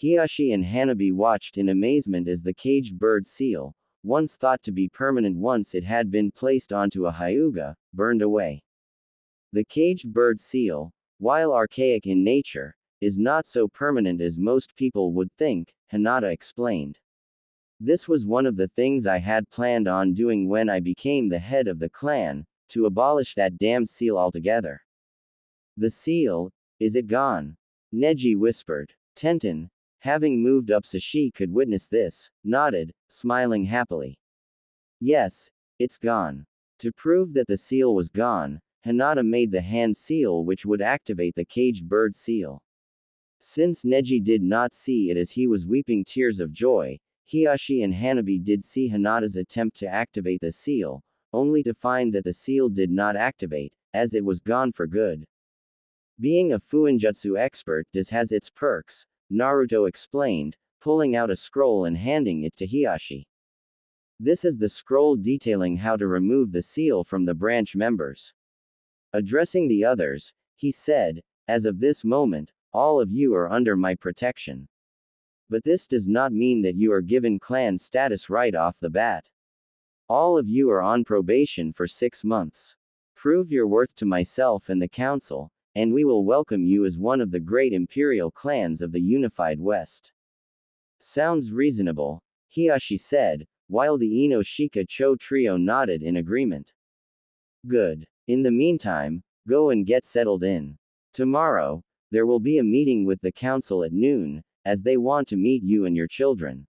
Hiashi and Hanabi watched in amazement as the caged bird seal, once thought to be permanent once it had been placed onto a Hyuga, burned away. The caged bird seal, while archaic in nature, is not so permanent as most people would think, Hinata explained. This was one of the things I had planned on doing when I became the head of the clan, to abolish that damned seal altogether. The seal, is it gone? Neji whispered. Tenten, having moved up so she could witness this, nodded, smiling happily. Yes, it's gone. To prove that the seal was gone, Hinata made the hand seal which would activate the caged bird seal. Since Neji did not see it as he was weeping tears of joy, Hiashi and Hanabi did see Hinata's attempt to activate the seal, only to find that the seal did not activate, as it was gone for good. Being a Fuinjutsu expert does has its perks, Naruto explained, pulling out a scroll and handing it to Hiashi. This is the scroll detailing how to remove the seal from the branch members. Addressing the others, he said, as of this moment, all of you are under my protection. But this does not mean that you are given clan status right off the bat. All of you are on probation for 6 months. Prove your worth to myself and the council, and we will welcome you as one of the great imperial clans of the unified West. Sounds reasonable, Hiashi said, while the Ino Shika trio nodded in agreement. Good. In the meantime, go and get settled in. Tomorrow, there will be a meeting with the council at noon, as they want to meet you and your children.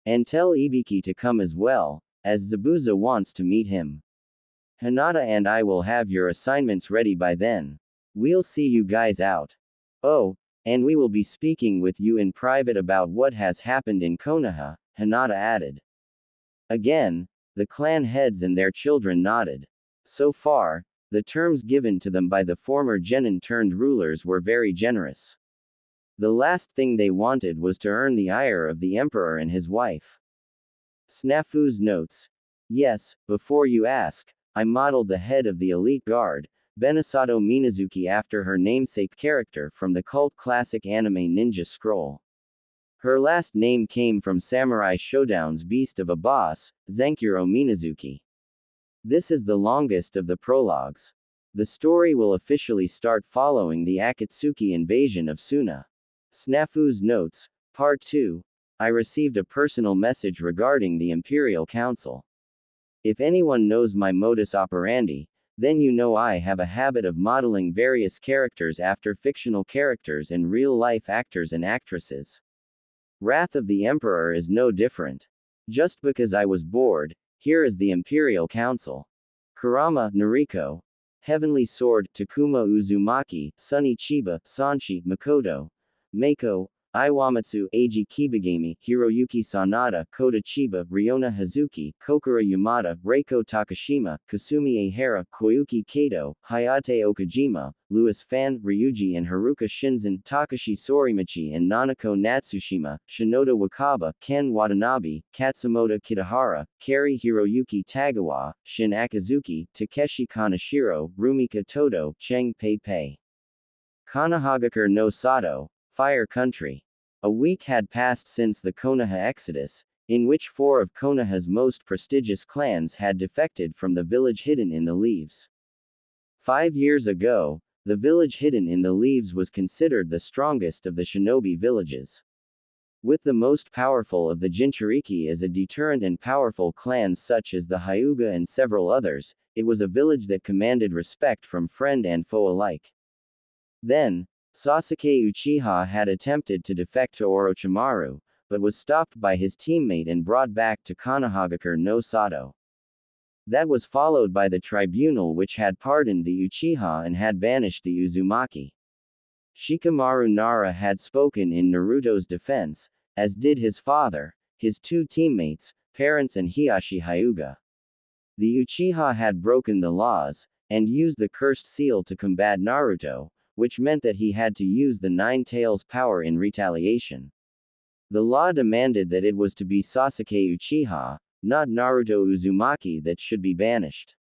And tell Ibiki to come as well, as Zabuza wants to meet him. Hinata and I will have your assignments ready by then. We'll see you guys out. Oh, and we will be speaking with you in private about what has happened in Konoha, Hinata added. Again, the clan heads and their children nodded. So far, the terms given to them by the former genin-turned-rulers were very generous. The last thing they wanted was to earn the ire of the emperor and his wife. Snafu's notes. Yes, before you ask, I modeled the head of the elite guard, Benesato Minazuki, after her namesake character from the cult classic anime Ninja Scroll. Her last name came from Samurai Shodown's beast of a boss, Zenkuro Minazuki. This is the longest of the prologues. The story will officially start following the Akatsuki invasion of Suna. Snafu's notes, Part 2. I received a personal message regarding the Imperial Council. If anyone knows my modus operandi, then you know I have a habit of modeling various characters after fictional characters and real-life actors and actresses. Wrath of the Emperor is no different. Just because I was bored, here is the Imperial Council. Kurama, Noriko. Heavenly Sword, Takuma Uzumaki, Sunny Chiba, Sanshi, Makoto. Meiko, Iwamatsu, Eiji Kibagami, Hiroyuki Sanada, Kota Chiba, Ryona Hazuki, Kokura Yamada, Reiko Takashima, Kasumi Ehara, Koyuki Kato, Hayate Okajima, Louis Fan, Ryuji and Haruka Shinzen, Takashi Sorimachi and Nanako Natsushima, Shinoda Wakaba, Ken Watanabe, Katsumoto Kitahara, Kari Hiroyuki Tagawa, Shin Akazuki, Takeshi Kaneshiro, Rumika Todo, Cheng Pei Pei. Kanahagakure no Sato, Fire Country. A week had passed since the Konoha Exodus, in which 4 of Konoha's most prestigious clans had defected from the village hidden in the leaves. 5 years ago, the village hidden in the leaves was considered the strongest of the shinobi villages. With the most powerful of the Jinchuriki as a deterrent and powerful clans such as the Hyuga and several others, it was a village that commanded respect from friend and foe alike. Then, Sasuke Uchiha had attempted to defect to Orochimaru, but was stopped by his teammate and brought back to Konohagakure no Sato. That was followed by the tribunal which had pardoned the Uchiha and had banished the Uzumaki. Shikamaru Nara had spoken in Naruto's defense, as did his father, his two teammates, parents and Hiashi Hyuga. The Uchiha had broken the laws, and used the cursed seal to combat Naruto, which meant that he had to use the Nine Tails power in retaliation. The law demanded that it was to be Sasuke Uchiha, not Naruto Uzumaki, that should be banished.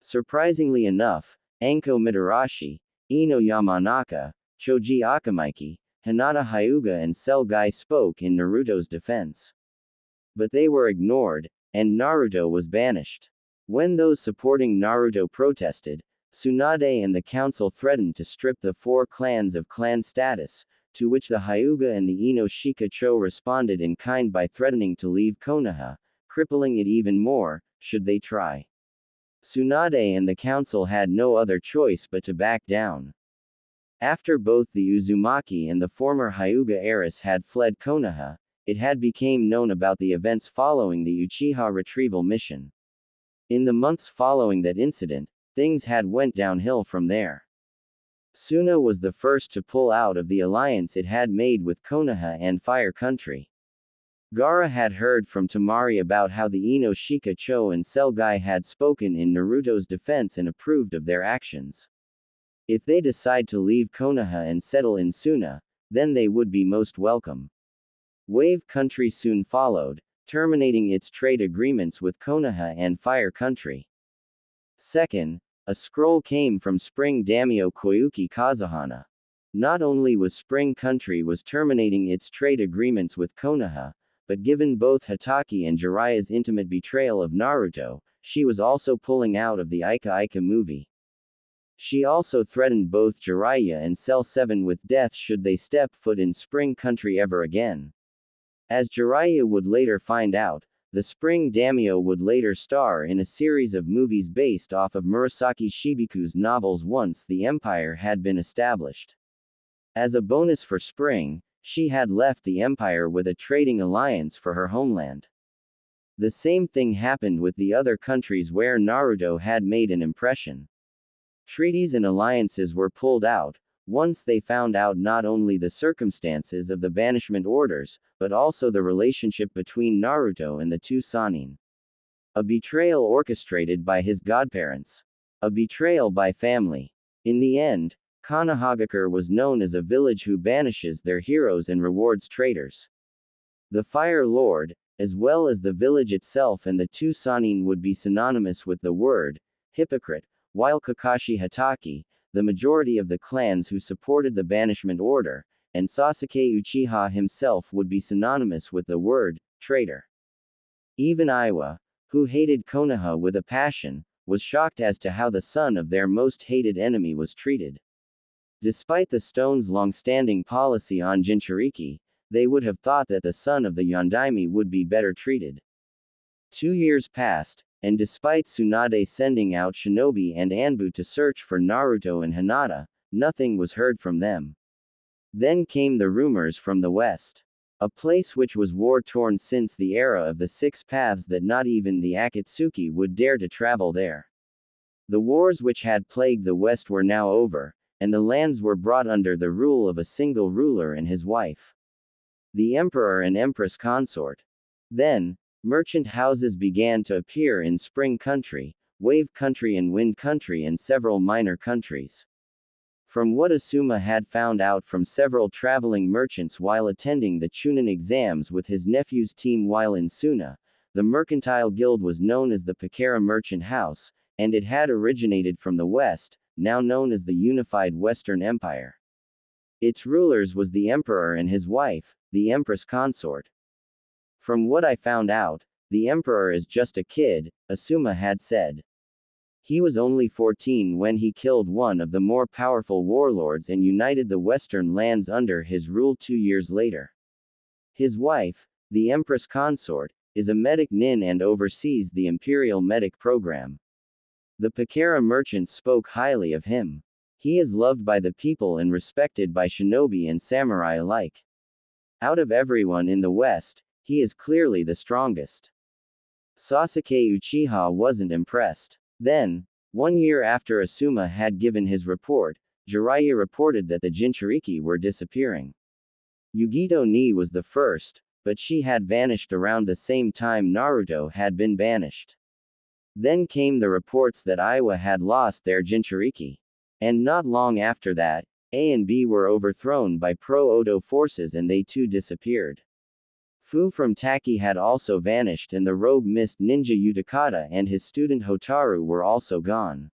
Surprisingly enough, Anko Mitarashi, Ino Yamanaka, Choji Akamaiki, Hinata Hyuga and Cell Guy spoke in Naruto's defense. But they were ignored, and Naruto was banished. When those supporting Naruto protested, Tsunade and the council threatened to strip the four clans of clan status, to which the Hyuga and the Ino Shikacho responded in kind by threatening to leave Konoha, crippling it even more, should they try. Tsunade and the council had no other choice but to back down. After both the Uzumaki and the former Hyuga heiress had fled Konoha, it had become known about the events following the Uchiha retrieval mission. In the months following that incident, things had went downhill from there. Suna was the first to pull out of the alliance it had made with Konoha and Fire Country. Gaara had heard from Temari about how the Ino Shikacho and Cell Guy had spoken in Naruto's defense and approved of their actions. If they decide to leave Konoha and settle in Suna, then they would be most welcome. Wave Country soon followed, terminating its trade agreements with Konoha and Fire Country. Second, a scroll came from Spring Daimyo Koyuki Kazuhana. Not only was Spring Country was terminating its trade agreements with Konoha, but given both Hatake and Jiraiya's intimate betrayal of Naruto, she was also pulling out of the Ika Ika movie. She also threatened both Jiraiya and Cell 7 with death should they step foot in Spring Country ever again. As Jiraiya would later find out, the Spring Daimyo would later star in a series of movies based off of Murasaki Shibiku's novels once the Empire had been established. As a bonus for Spring, she had left the Empire with a trading alliance for her homeland. The same thing happened with the other countries where Naruto had made an impression. Treaties and alliances were pulled out, once they found out not only the circumstances of the banishment orders, but also the relationship between Naruto and the two Sannin. A betrayal orchestrated by his godparents. A betrayal by family. In the end, Konohagakure was known as a village who banishes their heroes and rewards traitors. The Fire Lord, as well as the village itself and the two Sannin would be synonymous with the word hypocrite, while Kakashi Hatake, the majority of the clans who supported the banishment order, and Sasuke Uchiha himself would be synonymous with the word traitor. Even Iwa, who hated Konoha with a passion, was shocked as to how the son of their most hated enemy was treated. Despite the Stone's long-standing policy on Jinchuriki, they would have thought that the son of the Yondaime would be better treated. 2 years passed, and despite Tsunade sending out shinobi and Anbu to search for Naruto and Hinata, nothing was heard from them. Then came the rumors from the west. A place which was war-torn since the era of the Six Paths that not even the Akatsuki would dare to travel there. The wars which had plagued the west were now over, and the lands were brought under the rule of a single ruler and his wife. The emperor and empress consort. Then, merchant houses began to appear in Spring Country, Wave Country and Wind Country and several minor countries. From what Asuma had found out from several traveling merchants while attending the Chunin exams with his nephew's team while in Suna, the mercantile guild was known as the Pakara Merchant House, and it had originated from the west, now known as the Unified Western Empire. Its rulers was the emperor and his wife, the empress consort. From what I found out, the emperor is just a kid, Asuma had said. He was only 14 when he killed one of the more powerful warlords and united the western lands under his rule 2 years later. His wife, the empress consort, is a medic nin and oversees the imperial medic program. The Pakera merchant spoke highly of him. He is loved by the people and respected by shinobi and samurai alike. Out of everyone in the West, he is clearly the strongest. Sasuke Uchiha wasn't impressed. Then, 1 year after Asuma had given his report, Jiraiya reported that the Jinchuriki were disappearing. Yugito Ni was the first, but she had vanished around the same time Naruto had been banished. Then came the reports that Iwa had lost their Jinchuriki. And not long after that, A and B were overthrown by pro-Odo forces and they too disappeared. Fu from Taki had also vanished and the rogue mist ninja Utakata and his student Hotaru were also gone.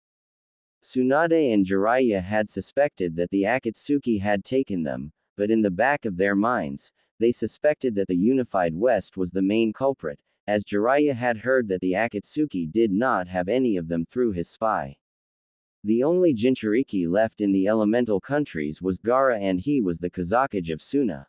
Tsunade and Jiraiya had suspected that the Akatsuki had taken them, but in the back of their minds, they suspected that the unified West was the main culprit, as Jiraiya had heard that the Akatsuki did not have any of them through his spy. The only Jinchuriki left in the elemental countries was Gaara and he was the Kazakage of Suna.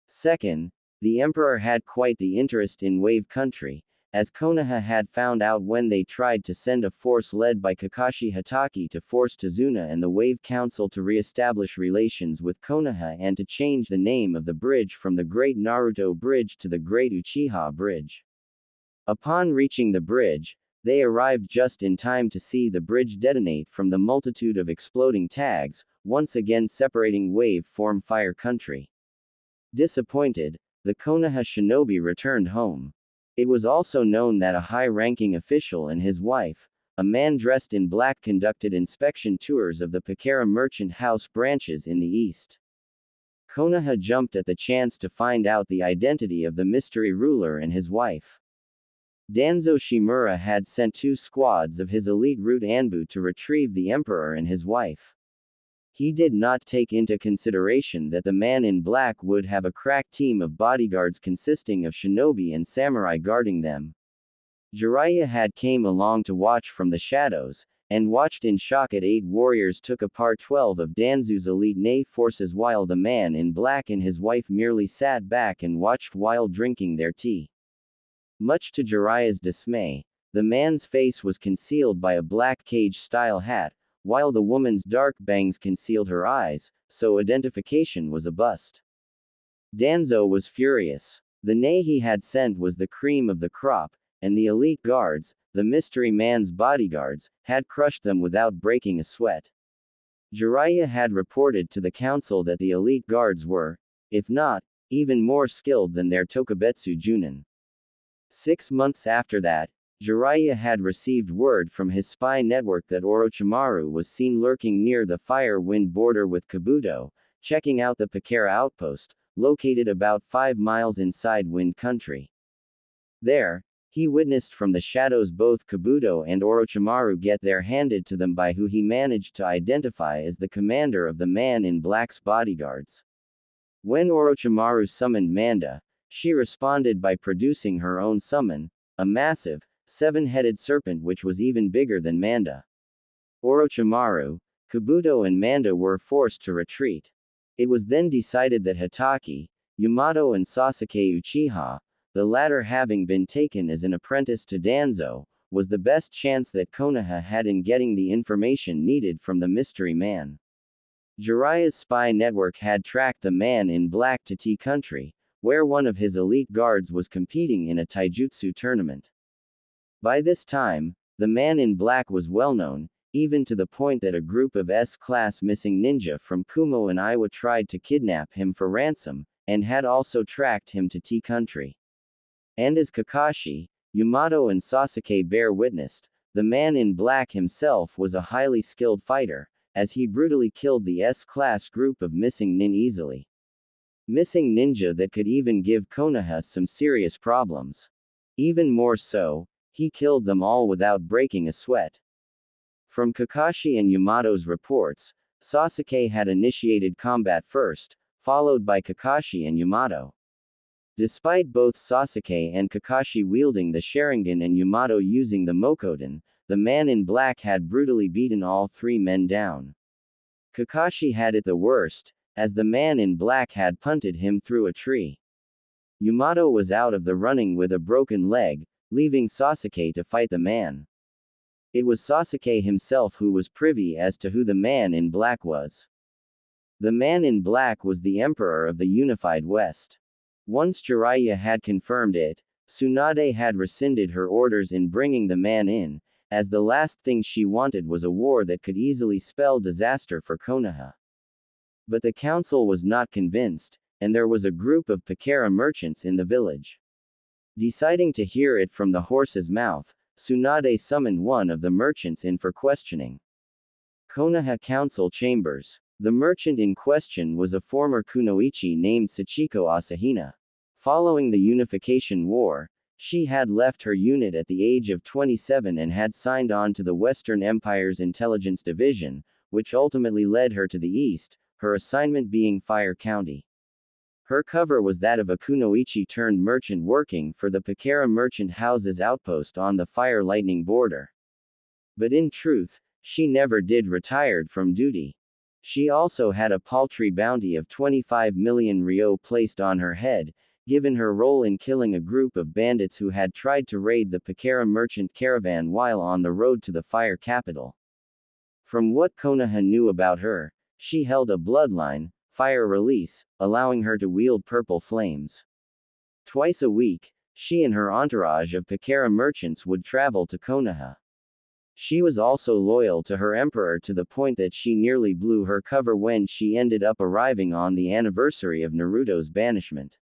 Second, the emperor had quite the interest in Wave Country, as Konoha had found out when they tried to send a force led by Kakashi Hatake to force Tazuna and the Wave Council to re-establish relations with Konoha and to change the name of the bridge from the Great Naruto Bridge to the Great Uchiha Bridge. Upon reaching the bridge, they arrived just in time to see the bridge detonate from the multitude of exploding tags, once again separating Wave from Fire Country. Disappointed, the Konoha shinobi returned home. It was also known that a high-ranking official and his wife, a man dressed in black, conducted inspection tours of the Pakera merchant house branches in the east. Konoha jumped at the chance to find out the identity of the mystery ruler and his wife. Danzo Shimura had sent 2 squads of his elite root Anbu to retrieve the emperor and his wife. He did not take into consideration that the man in black would have a crack team of bodyguards consisting of shinobi and samurai guarding them. Jiraiya had came along to watch from the shadows, and watched in shock at 8 warriors took apart 12 of Danzu's elite Nei forces while the man in black and his wife merely sat back and watched while drinking their tea. Much to Jiraiya's dismay, the man's face was concealed by a black cage-style hat, while the woman's dark bangs concealed her eyes, so identification was a bust. Danzo was furious. The Nei he had sent was the cream of the crop, and the elite guards, the mystery man's bodyguards, had crushed them without breaking a sweat. Jiraiya had reported to the council that the elite guards were, if not, even more skilled than their Tokubetsu Junin. 6 months after that, Jiraiya had received word from his spy network that Orochimaru was seen lurking near the Fire Wind border with Kabuto, checking out the Pakera outpost, located about 5 miles inside Wind Country. There, he witnessed from the shadows both Kabuto and Orochimaru get their handed to them by who he managed to identify as the commander of the man in black's bodyguards. When Orochimaru summoned Manda, she responded by producing her own summon, a massive, 7-headed serpent which was even bigger than Manda. Orochimaru, Kabuto and Manda were forced to retreat. It was then decided that Hatake, Yamato and Sasuke Uchiha, the latter having been taken as an apprentice to Danzo, was the best chance that Konoha had in getting the information needed from the mystery man. Jiraiya's spy network had tracked the man in black to Tea Country, where one of his elite guards was competing in a taijutsu tournament. By this time, the man in black was well known, even to the point that a group of S-class missing ninja from Kumo and Iwa tried to kidnap him for ransom, and had also tracked him to Tea Country. And as Kakashi, Yamato and Sasuke bear witnessed, the man in black himself was a highly skilled fighter, as he brutally killed the S-class group of missing nin easily. Missing ninja that could even give Konoha some serious problems. Even more so, he killed them all without breaking a sweat. From Kakashi and Yamato's reports, Sasuke had initiated combat first, followed by Kakashi and Yamato. Despite both Sasuke and Kakashi wielding the Sharingan and Yamato using the Mokoden, the man in black had brutally beaten all 3 men down. Kakashi had it the worst, as the man in black had punted him through a tree. Yamato was out of the running with a broken leg, leaving Sasuke to fight the man. It was Sasuke himself who was privy as to who the man in black was. The man in black was the Emperor of the unified West. Once Jiraiya had confirmed it, Tsunade had rescinded her orders in bringing the man in, as the last thing she wanted was a war that could easily spell disaster for Konoha. But the council was not convinced, and there was a group of Pakera merchants in the village. Deciding to hear it from the horse's mouth, Tsunade summoned one of the merchants in for questioning. Konoha Council Chambers. The merchant in question was a former kunoichi named Sachiko Asahina. Following the Unification War, she had left her unit at the age of 27 and had signed on to the Western Empire's Intelligence Division, which ultimately led her to the east, her assignment being Fire County. Her cover was that of a kunoichi turned merchant working for the Pakera Merchant House's outpost on the Fire Lightning border. But in truth, she never did retired from duty. She also had a paltry bounty of 25 million ryo placed on her head, given her role in killing a group of bandits who had tried to raid the Pakera merchant caravan while on the road to the fire capital. From what Konoha knew about her, she held a bloodline, fire release, allowing her to wield purple flames. Twice a week, she and her entourage of Pakera merchants would travel to Konoha. She was also loyal to her emperor to the point that she nearly blew her cover when she ended up arriving on the anniversary of Naruto's banishment.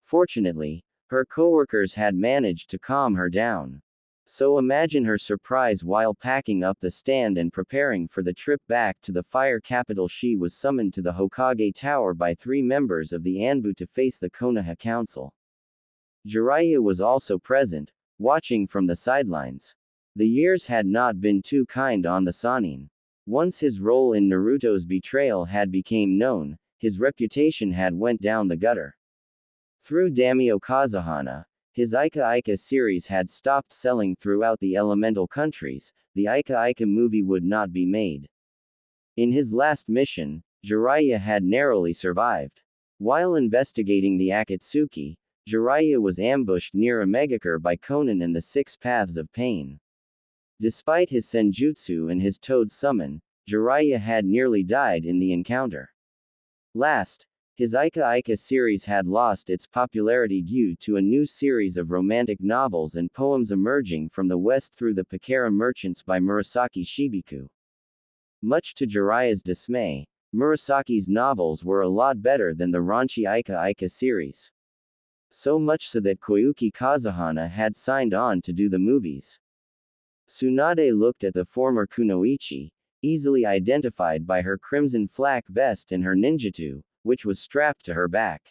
Fortunately, her coworkers had managed to calm her down. So imagine her surprise while packing up the stand and preparing for the trip back to the fire capital. She was summoned to the Hokage Tower by 3 members of the Anbu to face the Konoha Council. Jiraiya was also present, watching from the sidelines. The years had not been too kind on the Sannin. Once his role in Naruto's betrayal had become known, his reputation had went down the gutter. Through Daimyo Kazuhana, his Ika Ika series had stopped selling throughout the elemental countries, the Ika Ika movie would not be made. In his last mission, Jiraiya had narrowly survived. While investigating the Akatsuki, Jiraiya was ambushed near a Megakure by Konan and the 6 Paths of Pain. Despite his senjutsu and his toad summon, Jiraiya had nearly died in the encounter. Last, his Ika Ika series had lost its popularity due to a new series of romantic novels and poems emerging from the West through the Pakera merchants by Murasaki Shibiku. Much to Jiraiya's dismay, Murasaki's novels were a lot better than the raunchy Ika Ika series. So much so that Koyuki Kazuhana had signed on to do the movies. Tsunade looked at the former kunoichi, easily identified by her crimson flak vest and her ninjutsu, which was strapped to her back.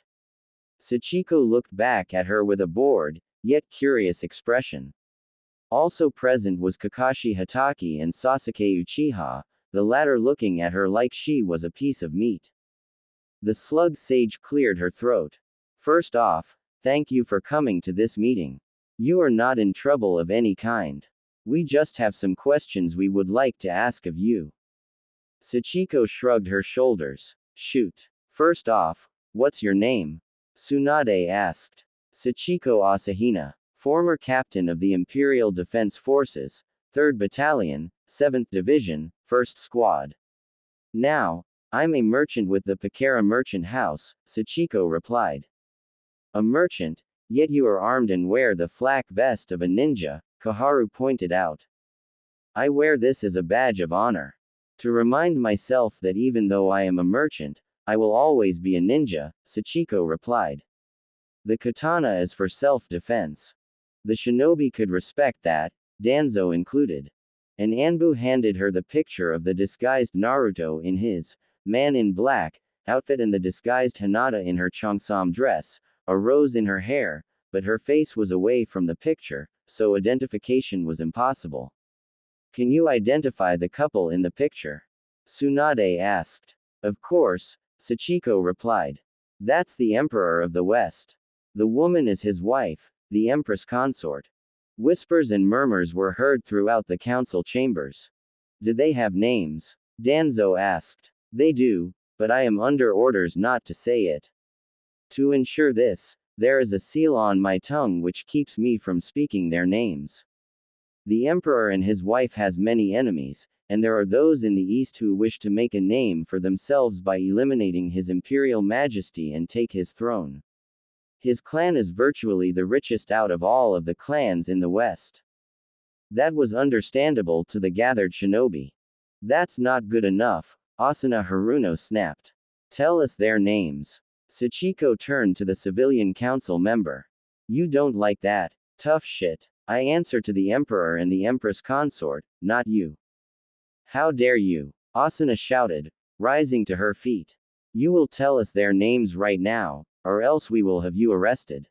Sachiko looked back at her with a bored, yet curious expression. Also present was Kakashi Hatake and Sasuke Uchiha, the latter looking at her like she was a piece of meat. The slug sage cleared her throat. First off, thank you for coming to this meeting. You are not in trouble of any kind. We just have some questions we would like to ask of you. Sachiko shrugged her shoulders. Shoot. First off, what's your name? Tsunade asked. Sachiko Asahina, former captain of the Imperial Defense Forces, 3rd Battalion, 7th Division, 1st Squad. Now, I'm a merchant with the Pakera Merchant House, Sachiko replied. A merchant, yet you are armed and wear the flak vest of a ninja, Koharu pointed out. I wear this as a badge of honor. To remind myself that even though I am a merchant, I will always be a ninja, Sachiko replied. The katana is for self-defense. The shinobi could respect that, Danzo included. An Anbu handed her the picture of the disguised Naruto in his man in black outfit and the disguised Hinata in her cheongsam dress, a rose in her hair, but her face was away from the picture, so identification was impossible. Can you identify the couple in the picture? Tsunade asked. Of course, Sachiko replied. That's the Emperor of the West. The woman is his wife, the Empress consort. Whispers and murmurs were heard throughout the council chambers. Do they have names? Danzo asked. They do, but I am under orders not to say it. To ensure this, there is a seal on my tongue which keeps me from speaking their names. The emperor and his wife has many enemies, and there are those in the east who wish to make a name for themselves by eliminating his imperial majesty and take his throne. His clan is virtually the richest out of all of the clans in the west. That was understandable to the gathered shinobi. That's not good enough, Asuna Haruno snapped. Tell us their names. Sachiko turned to the civilian council member. You don't like that? Tough shit. I answer to the emperor and the empress consort, not you. How dare you? Asuna shouted, rising to her feet. You will tell us their names right now, or else we will have you arrested.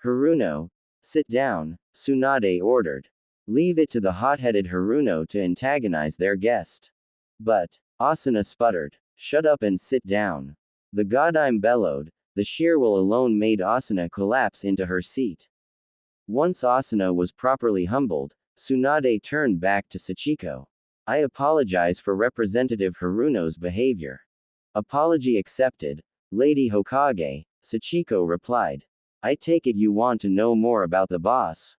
Haruno, sit down, Tsunade ordered. Leave it to the hot-headed Haruno to antagonize their guest. But, Asuna sputtered. Shut up and sit down. The Godime bellowed. The sheer will alone made Asuna collapse into her seat. Once Asuna was properly humbled, Tsunade turned back to Sachiko. I apologize for Representative Haruno's behavior. Apology accepted, Lady Hokage, Sachiko replied. I take it you want to know more about the boss.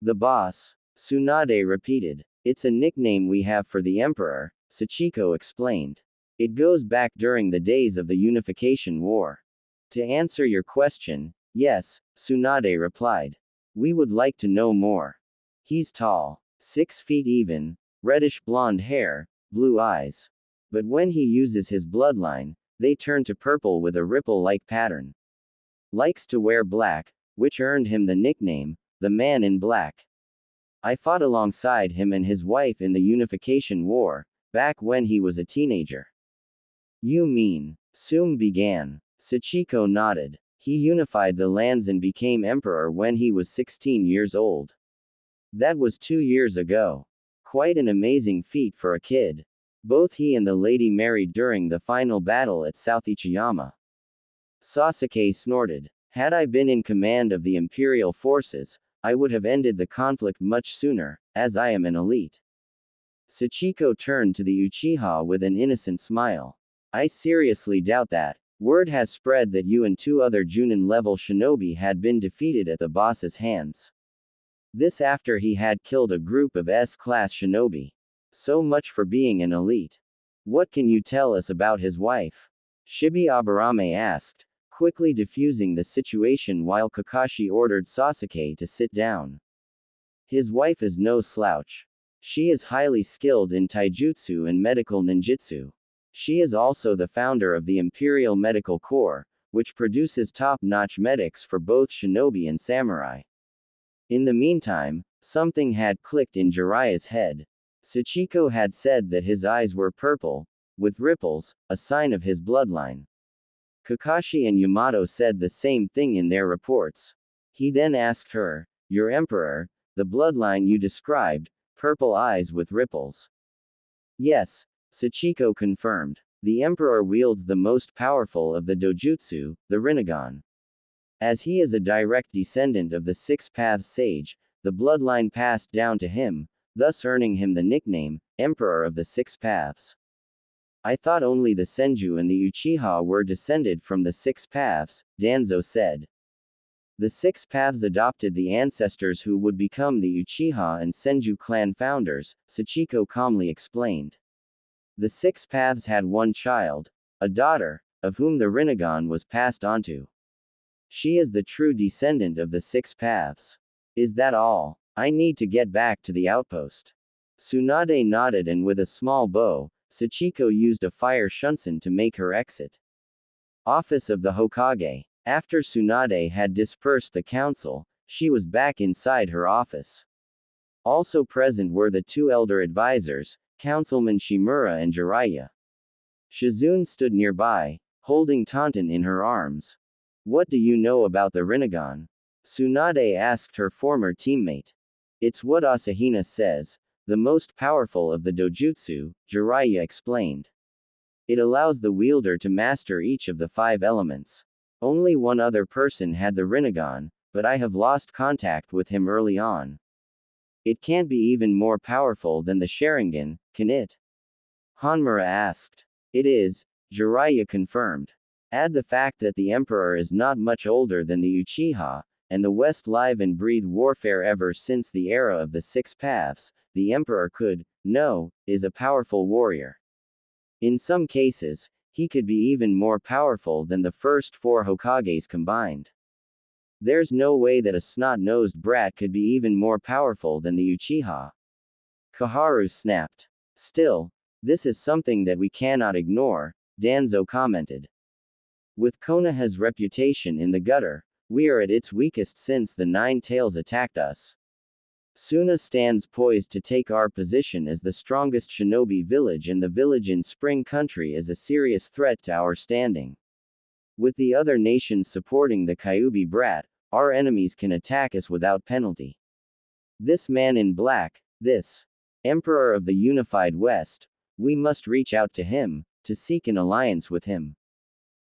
The boss, Tsunade repeated. It's a nickname we have for the emperor, Sachiko explained. It goes back during the days of the Unification War. To answer your question, yes, Tsunade replied. We would like to know more. He's tall, 6 feet even, reddish blonde hair, blue eyes. But when he uses his bloodline, they turn to purple with a ripple-like pattern. Likes to wear black, which earned him the nickname, the Man in Black. I fought alongside him and his wife in the Unification War, back when he was a teenager. You mean, Sum began. Sachiko nodded. He unified the lands and became emperor when he was 16 years old. That was 2 years ago. Quite an amazing feat for a kid. Both he and the lady married during the final battle at South Ichiyama. Sasuke snorted. Had I been in command of the imperial forces, I would have ended the conflict much sooner, as I am an elite. Sachiko turned to the Uchiha with an innocent smile. I seriously doubt that. Word has spread that you and 2 other Junin-level shinobi had been defeated at the boss's hands. This after he had killed a group of S-class shinobi. So much for being an elite. What can you tell us about his wife? Shibi Aburame asked, quickly diffusing the situation while Kakashi ordered Sasuke to sit down. His wife is no slouch. She is highly skilled in taijutsu and medical ninjutsu. She is also the founder of the Imperial Medical Corps, which produces top-notch medics for both shinobi and samurai. In the meantime, something had clicked in Jiraiya's head. Sachiko had said that his eyes were purple, with ripples, a sign of his bloodline. Kakashi and Yamato said the same thing in their reports. He then asked her, Your emperor, the bloodline you described, purple eyes with ripples. Yes, Sachiko confirmed. The emperor wields the most powerful of the dojutsu, the Rinnegan. As he is a direct descendant of the Six Paths Sage, the bloodline passed down to him, thus earning him the nickname, Emperor of the Six Paths. I thought only the Senju and the Uchiha were descended from the Six Paths, Danzo said. The Six Paths adopted the ancestors who would become the Uchiha and Senju clan founders, Sachiko calmly explained. The Six Paths had one child, a daughter, of whom the Rinnegan was passed onto. She is the true descendant of the Six Paths. Is that all? I need to get back to the outpost. Tsunade nodded and with a small bow, Sachiko used a fire shunsen to make her exit. Office of the Hokage. After Tsunade had dispersed the council, she was back inside her office. Also present were the 2 elder advisors, Councilman Shimura and Jiraiya. Shizune stood nearby, holding Taunton in her arms. What do you know about the Rinnegan? Tsunade asked her former teammate. It's what Asahina says, the most powerful of the dojutsu, Jiraiya explained. It allows the wielder to master each of the 5 elements. Only one other person had the Rinnegan, but I have lost contact with him early on. It can't be even more powerful than the Sharingan, can it? Hanmura asked. It is, Jiraiya confirmed. Add the fact that the Emperor is not much older than the Uchiha, and the West live and breathe warfare ever since the era of the Six Paths, the Emperor is a powerful warrior. In some cases, he could be even more powerful than the first 4 Hokages combined. There's no way that a snot-nosed brat could be even more powerful than the Uchiha. Koharu snapped. Still, this is something that we cannot ignore, Danzo commented. With Konoha's reputation in the gutter, we are at its weakest since the Nine Tails attacked us. Suna stands poised to take our position as the strongest shinobi village, and the village in Spring Country is a serious threat to our standing. With the other nations supporting the Kyuubi brat, our enemies can attack us without penalty. This man in black, this Emperor of the Unified West, we must reach out to him, to seek an alliance with him.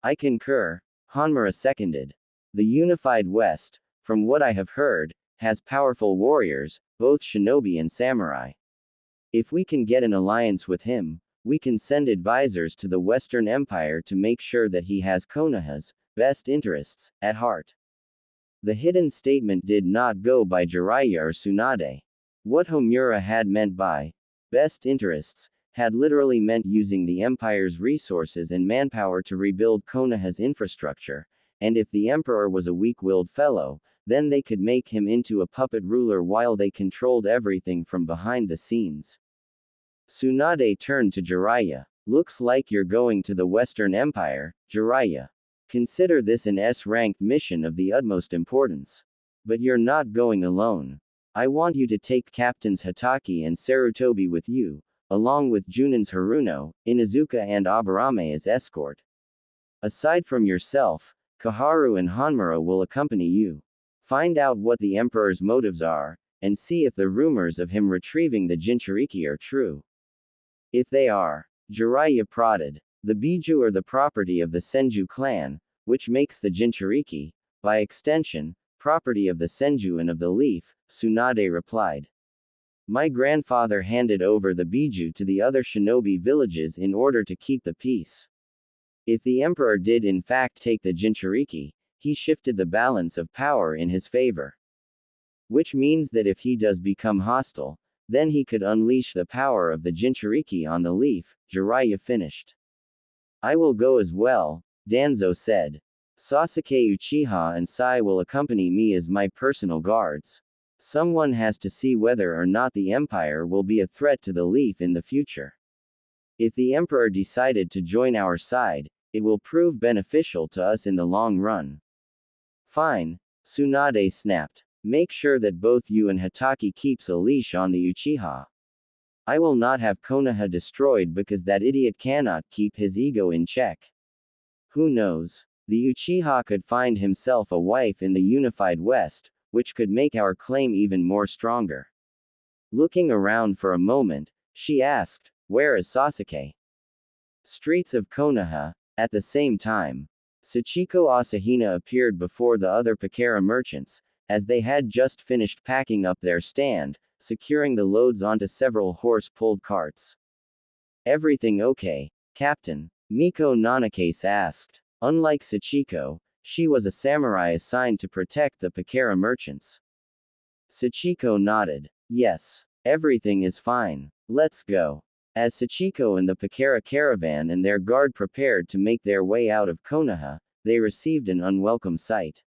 I concur, Hanmura seconded. The Unified West, from what I have heard, has powerful warriors, both shinobi and samurai. If we can get an alliance with him, we can send advisors to the Western Empire to make sure that he has Konoha's best interests at heart. The hidden statement did not go by Jiraiya or Tsunade. What Homura had meant by best interests had literally meant using the Empire's resources and manpower to rebuild Konoha's infrastructure, and if the Emperor was a weak-willed fellow, then they could make him into a puppet ruler while they controlled everything from behind the scenes. Tsunade turned to Jiraiya. Looks like you're going to the Western Empire, Jiraiya. Consider this an S-ranked mission of the utmost importance. But you're not going alone. I want you to take Captains Hatake and Sarutobi with you, along with Junins Haruno, Inuzuka and Aburame as escort. Aside from yourself, Koharu and Hanmura will accompany you. Find out what the Emperor's motives are, and see if the rumors of him retrieving the Jinchuriki are true. If they are, Jiraiya prodded. The Biju are the property of the Senju clan, which makes the Jinchuriki, by extension, property of the Senju and of the Leaf, Tsunade replied. My grandfather handed over the Biju to the other shinobi villages in order to keep the peace. If the Emperor did in fact take the Jinchuriki, he shifted the balance of power in his favor. Which means that if he does become hostile, then he could unleash the power of the Jinchuriki on the Leaf, Jiraiya finished. I will go as well, Danzo said. Sasuke Uchiha and Sai will accompany me as my personal guards. Someone has to see whether or not the Empire will be a threat to the Leaf in the future. If the Emperor decided to join our side, it will prove beneficial to us in the long run. Fine, Tsunade snapped. Make sure that both you and Hatake keeps a leash on the Uchiha. I will not have Konoha destroyed because that idiot cannot keep his ego in check. Who knows? The Uchiha could find himself a wife in the Unified West, which could make our claim even more stronger. Looking around for a moment, she asked, where is Sasuke? Streets of Konoha. At the same time, Sachiko Asahina appeared before the other Pakera merchants, as they had just finished packing up their stand, securing the loads onto several horse-pulled carts. Everything okay, Captain? Miko Nanakase asked. Unlike Sachiko, she was a samurai assigned to protect the Pakera merchants. Sachiko nodded. Yes, everything is fine. Let's go. As Sachiko and the Pakera caravan and their guard prepared to make their way out of Konoha, they received an unwelcome sight.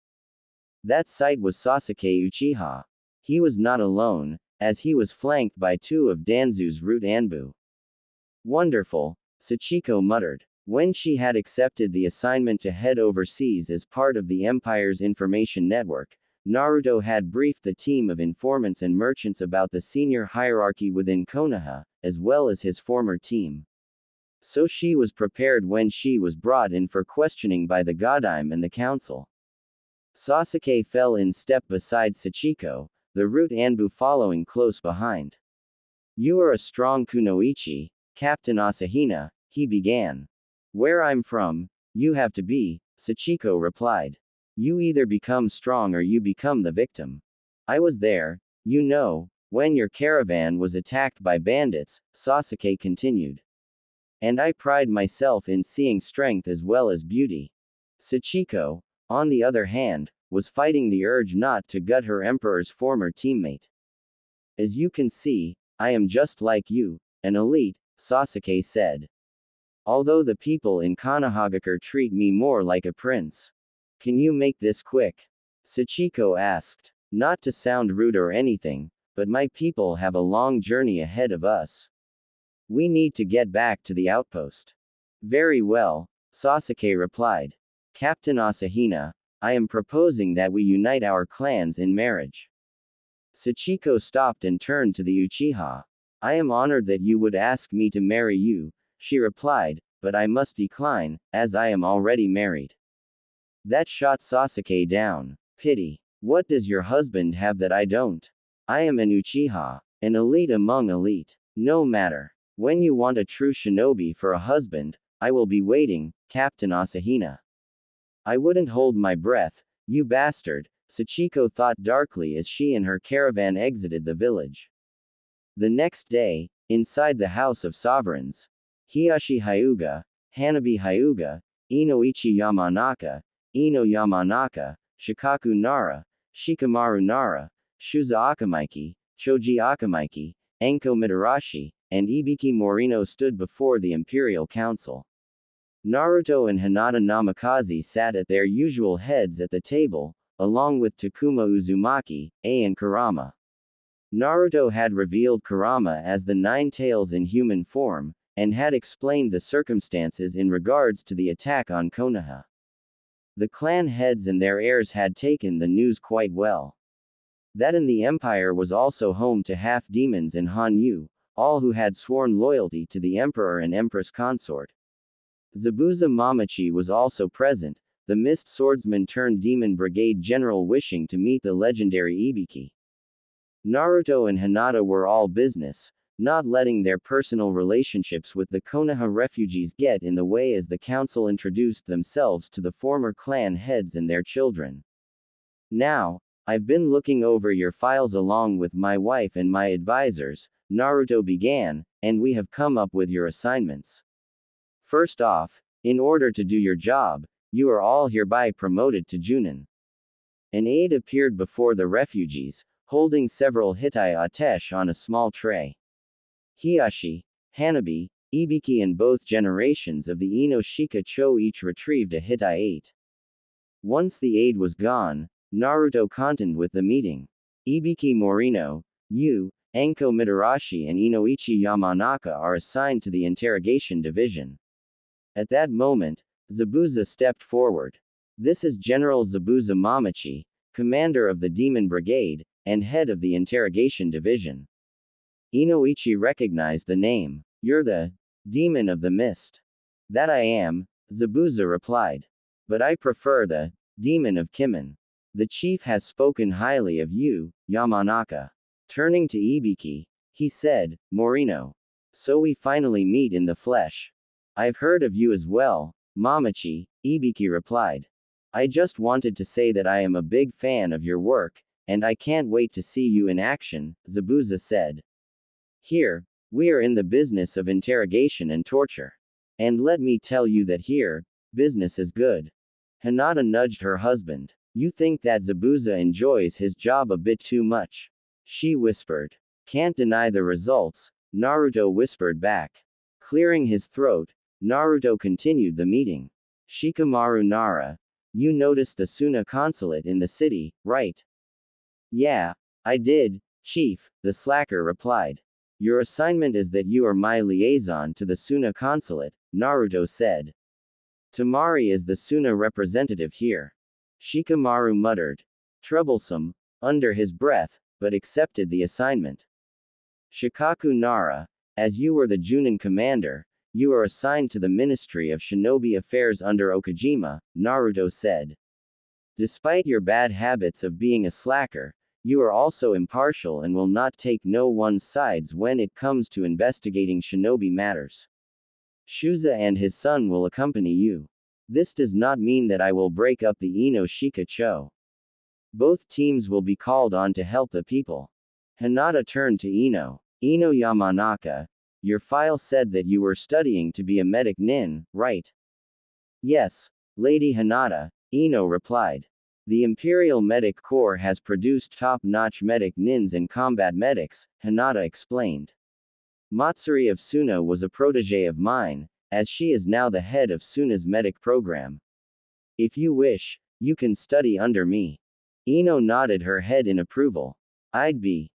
That sight was Sasuke Uchiha. He was not alone, as he was flanked by 2 of Danzu's root Anbu. Wonderful, Sachiko muttered. When she had accepted the assignment to head overseas as part of the Empire's information network, Naruto had briefed the team of informants and merchants about the senior hierarchy within Konoha, as well as his former team. So she was prepared when she was brought in for questioning by the Godime and the council. Sasuke fell in step beside Sachiko, the root Anbu following close behind. You are a strong kunoichi, Captain Asahina, he began. Where I'm from, you have to be, Sachiko replied. You either become strong or you become the victim. I was there, you know, when your caravan was attacked by bandits, Sasuke continued. And I pride myself in seeing strength as well as beauty. Sachiko, on the other hand, was fighting the urge not to gut her emperor's former teammate. As you can see, I am just like you, an elite, Sasuke said. Although the people in Konohagakure treat me more like a prince. Can you make this quick? Sachiko asked. Not to sound rude or anything, but my people have a long journey ahead of us. We need to get back to the outpost. Very well, Sasuke replied. Captain Asahina, I am proposing that we unite our clans in marriage. Sachiko stopped and turned to the Uchiha. I am honored that you would ask me to marry you, she replied, but I must decline, as I am already married. That shot Sasuke down. Pity. What does your husband have that I don't? I am an Uchiha, an elite among elite. No matter. When you want a true shinobi for a husband, I will be waiting, Captain Asahina. I wouldn't hold my breath, you bastard, Sachiko thought darkly as she and her caravan exited the village. The next day, inside the House of Sovereigns, Hiyashi Hyuga, Hanabi Hyuga, Inoichi Yamanaka, Ino Yamanaka, Shikaku Nara, Shikamaru Nara, Shuza Akamaiki, Choji Akamaiki, Enko Mitarashi, and Ibiki Morino stood before the Imperial Council. Naruto and Hinata Namikaze sat at their usual heads at the table, along with Takuma Uzumaki, and Kurama. Naruto had revealed Kurama as the Nine Tails in human form, and had explained the circumstances in regards to the attack on Konoha. The clan heads and their heirs had taken the news quite well. That in the empire was also home to half-demons and Hanyu, all who had sworn loyalty to the emperor and empress consort. Zabuza Mamachi was also present, the mist swordsman turned demon brigade general wishing to meet the legendary Ibiki. Naruto and Hinata were all business, not letting their personal relationships with the Konoha refugees get in the way as the council introduced themselves to the former clan heads and their children. Now, I've been looking over your files along with my wife and my advisors, Naruto began, and we have come up with your assignments. First off, in order to do your job, you are all hereby promoted to Junin. An aide appeared before the refugees, holding several hitai atesh on a small tray. Hiyashi, Hanabi, Ibiki and both generations of the Ino Shika Cho each retrieved a hitai 8. Once the aide was gone, Naruto continued with the meeting. Ibiki Morino, Yu, Enko Mitarashi and Inoichi Yamanaka are assigned to the interrogation division. At that moment, Zabuza stepped forward. This is General Zabuza Mamachi, commander of the Demon Brigade, and head of the interrogation division. Inoichi recognized the name. You're the Demon of the Mist. That I am, Zabuza replied. But I prefer the Demon of Kimen. The chief has spoken highly of you, Yamanaka. Turning to Ibiki, he said, Morino. So we finally meet in the flesh. I've heard of you as well, Mamachi, Ibiki replied. I just wanted to say that I am a big fan of your work, and I can't wait to see you in action, Zabuza said. Here, we are in the business of interrogation and torture. And let me tell you that here, business is good. Hinata nudged her husband. You think that Zabuza enjoys his job a bit too much. She whispered. Can't deny the results, Naruto whispered back. Clearing his throat, Naruto continued the meeting. Shikamaru Nara, you noticed the Suna consulate in the city, right? Yeah, I did, Chief, the slacker replied. Your assignment is that you are my liaison to the Suna consulate, Naruto said. Tamari is the Suna representative here. Shikamaru muttered. Troublesome, under his breath, but accepted the assignment. Shikaku Nara, as you were the Junin commander, you are assigned to the Ministry of Shinobi Affairs under Okajima, Naruto said. Despite your bad habits of being a slacker, you are also impartial and will not take no one's sides when it comes to investigating shinobi matters. Shuza and his son will accompany you. This does not mean that I will break up the Ino Shika Cho. Both teams will be called on to help the people. Hinata turned to Ino. Ino Yamanaka, your file said that you were studying to be a medic nin, right? Yes, Lady Hinata, Ino replied. The Imperial Medic Corps has produced top-notch medic nins and combat medics, Hinata explained. Matsuri of Suna was a protege of mine, as she is now the head of Suna's medic program. If you wish, you can study under me. Ino nodded her head in approval. I'd be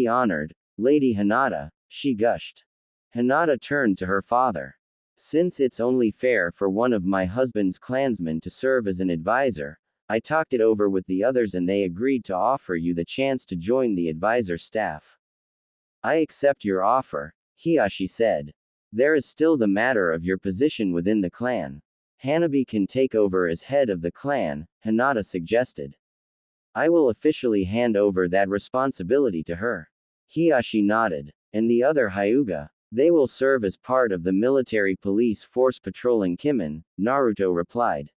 honored, Lady Hinata, she gushed. Hinata turned to her father. Since it's only fair for one of my husband's clansmen to serve as an advisor, I talked it over with the others and they agreed to offer you the chance to join the advisor staff. I accept your offer, Hiyashi said. There is still the matter of your position within the clan. Hanabi can take over as head of the clan, Hinata suggested. I will officially hand over that responsibility to her. Hiyashi nodded. And the other Hyuga, they will serve as part of the military police force patrolling Kimen, Naruto replied.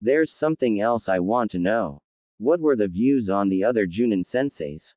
There's something else I want to know. What were the views on the other Junin senseis?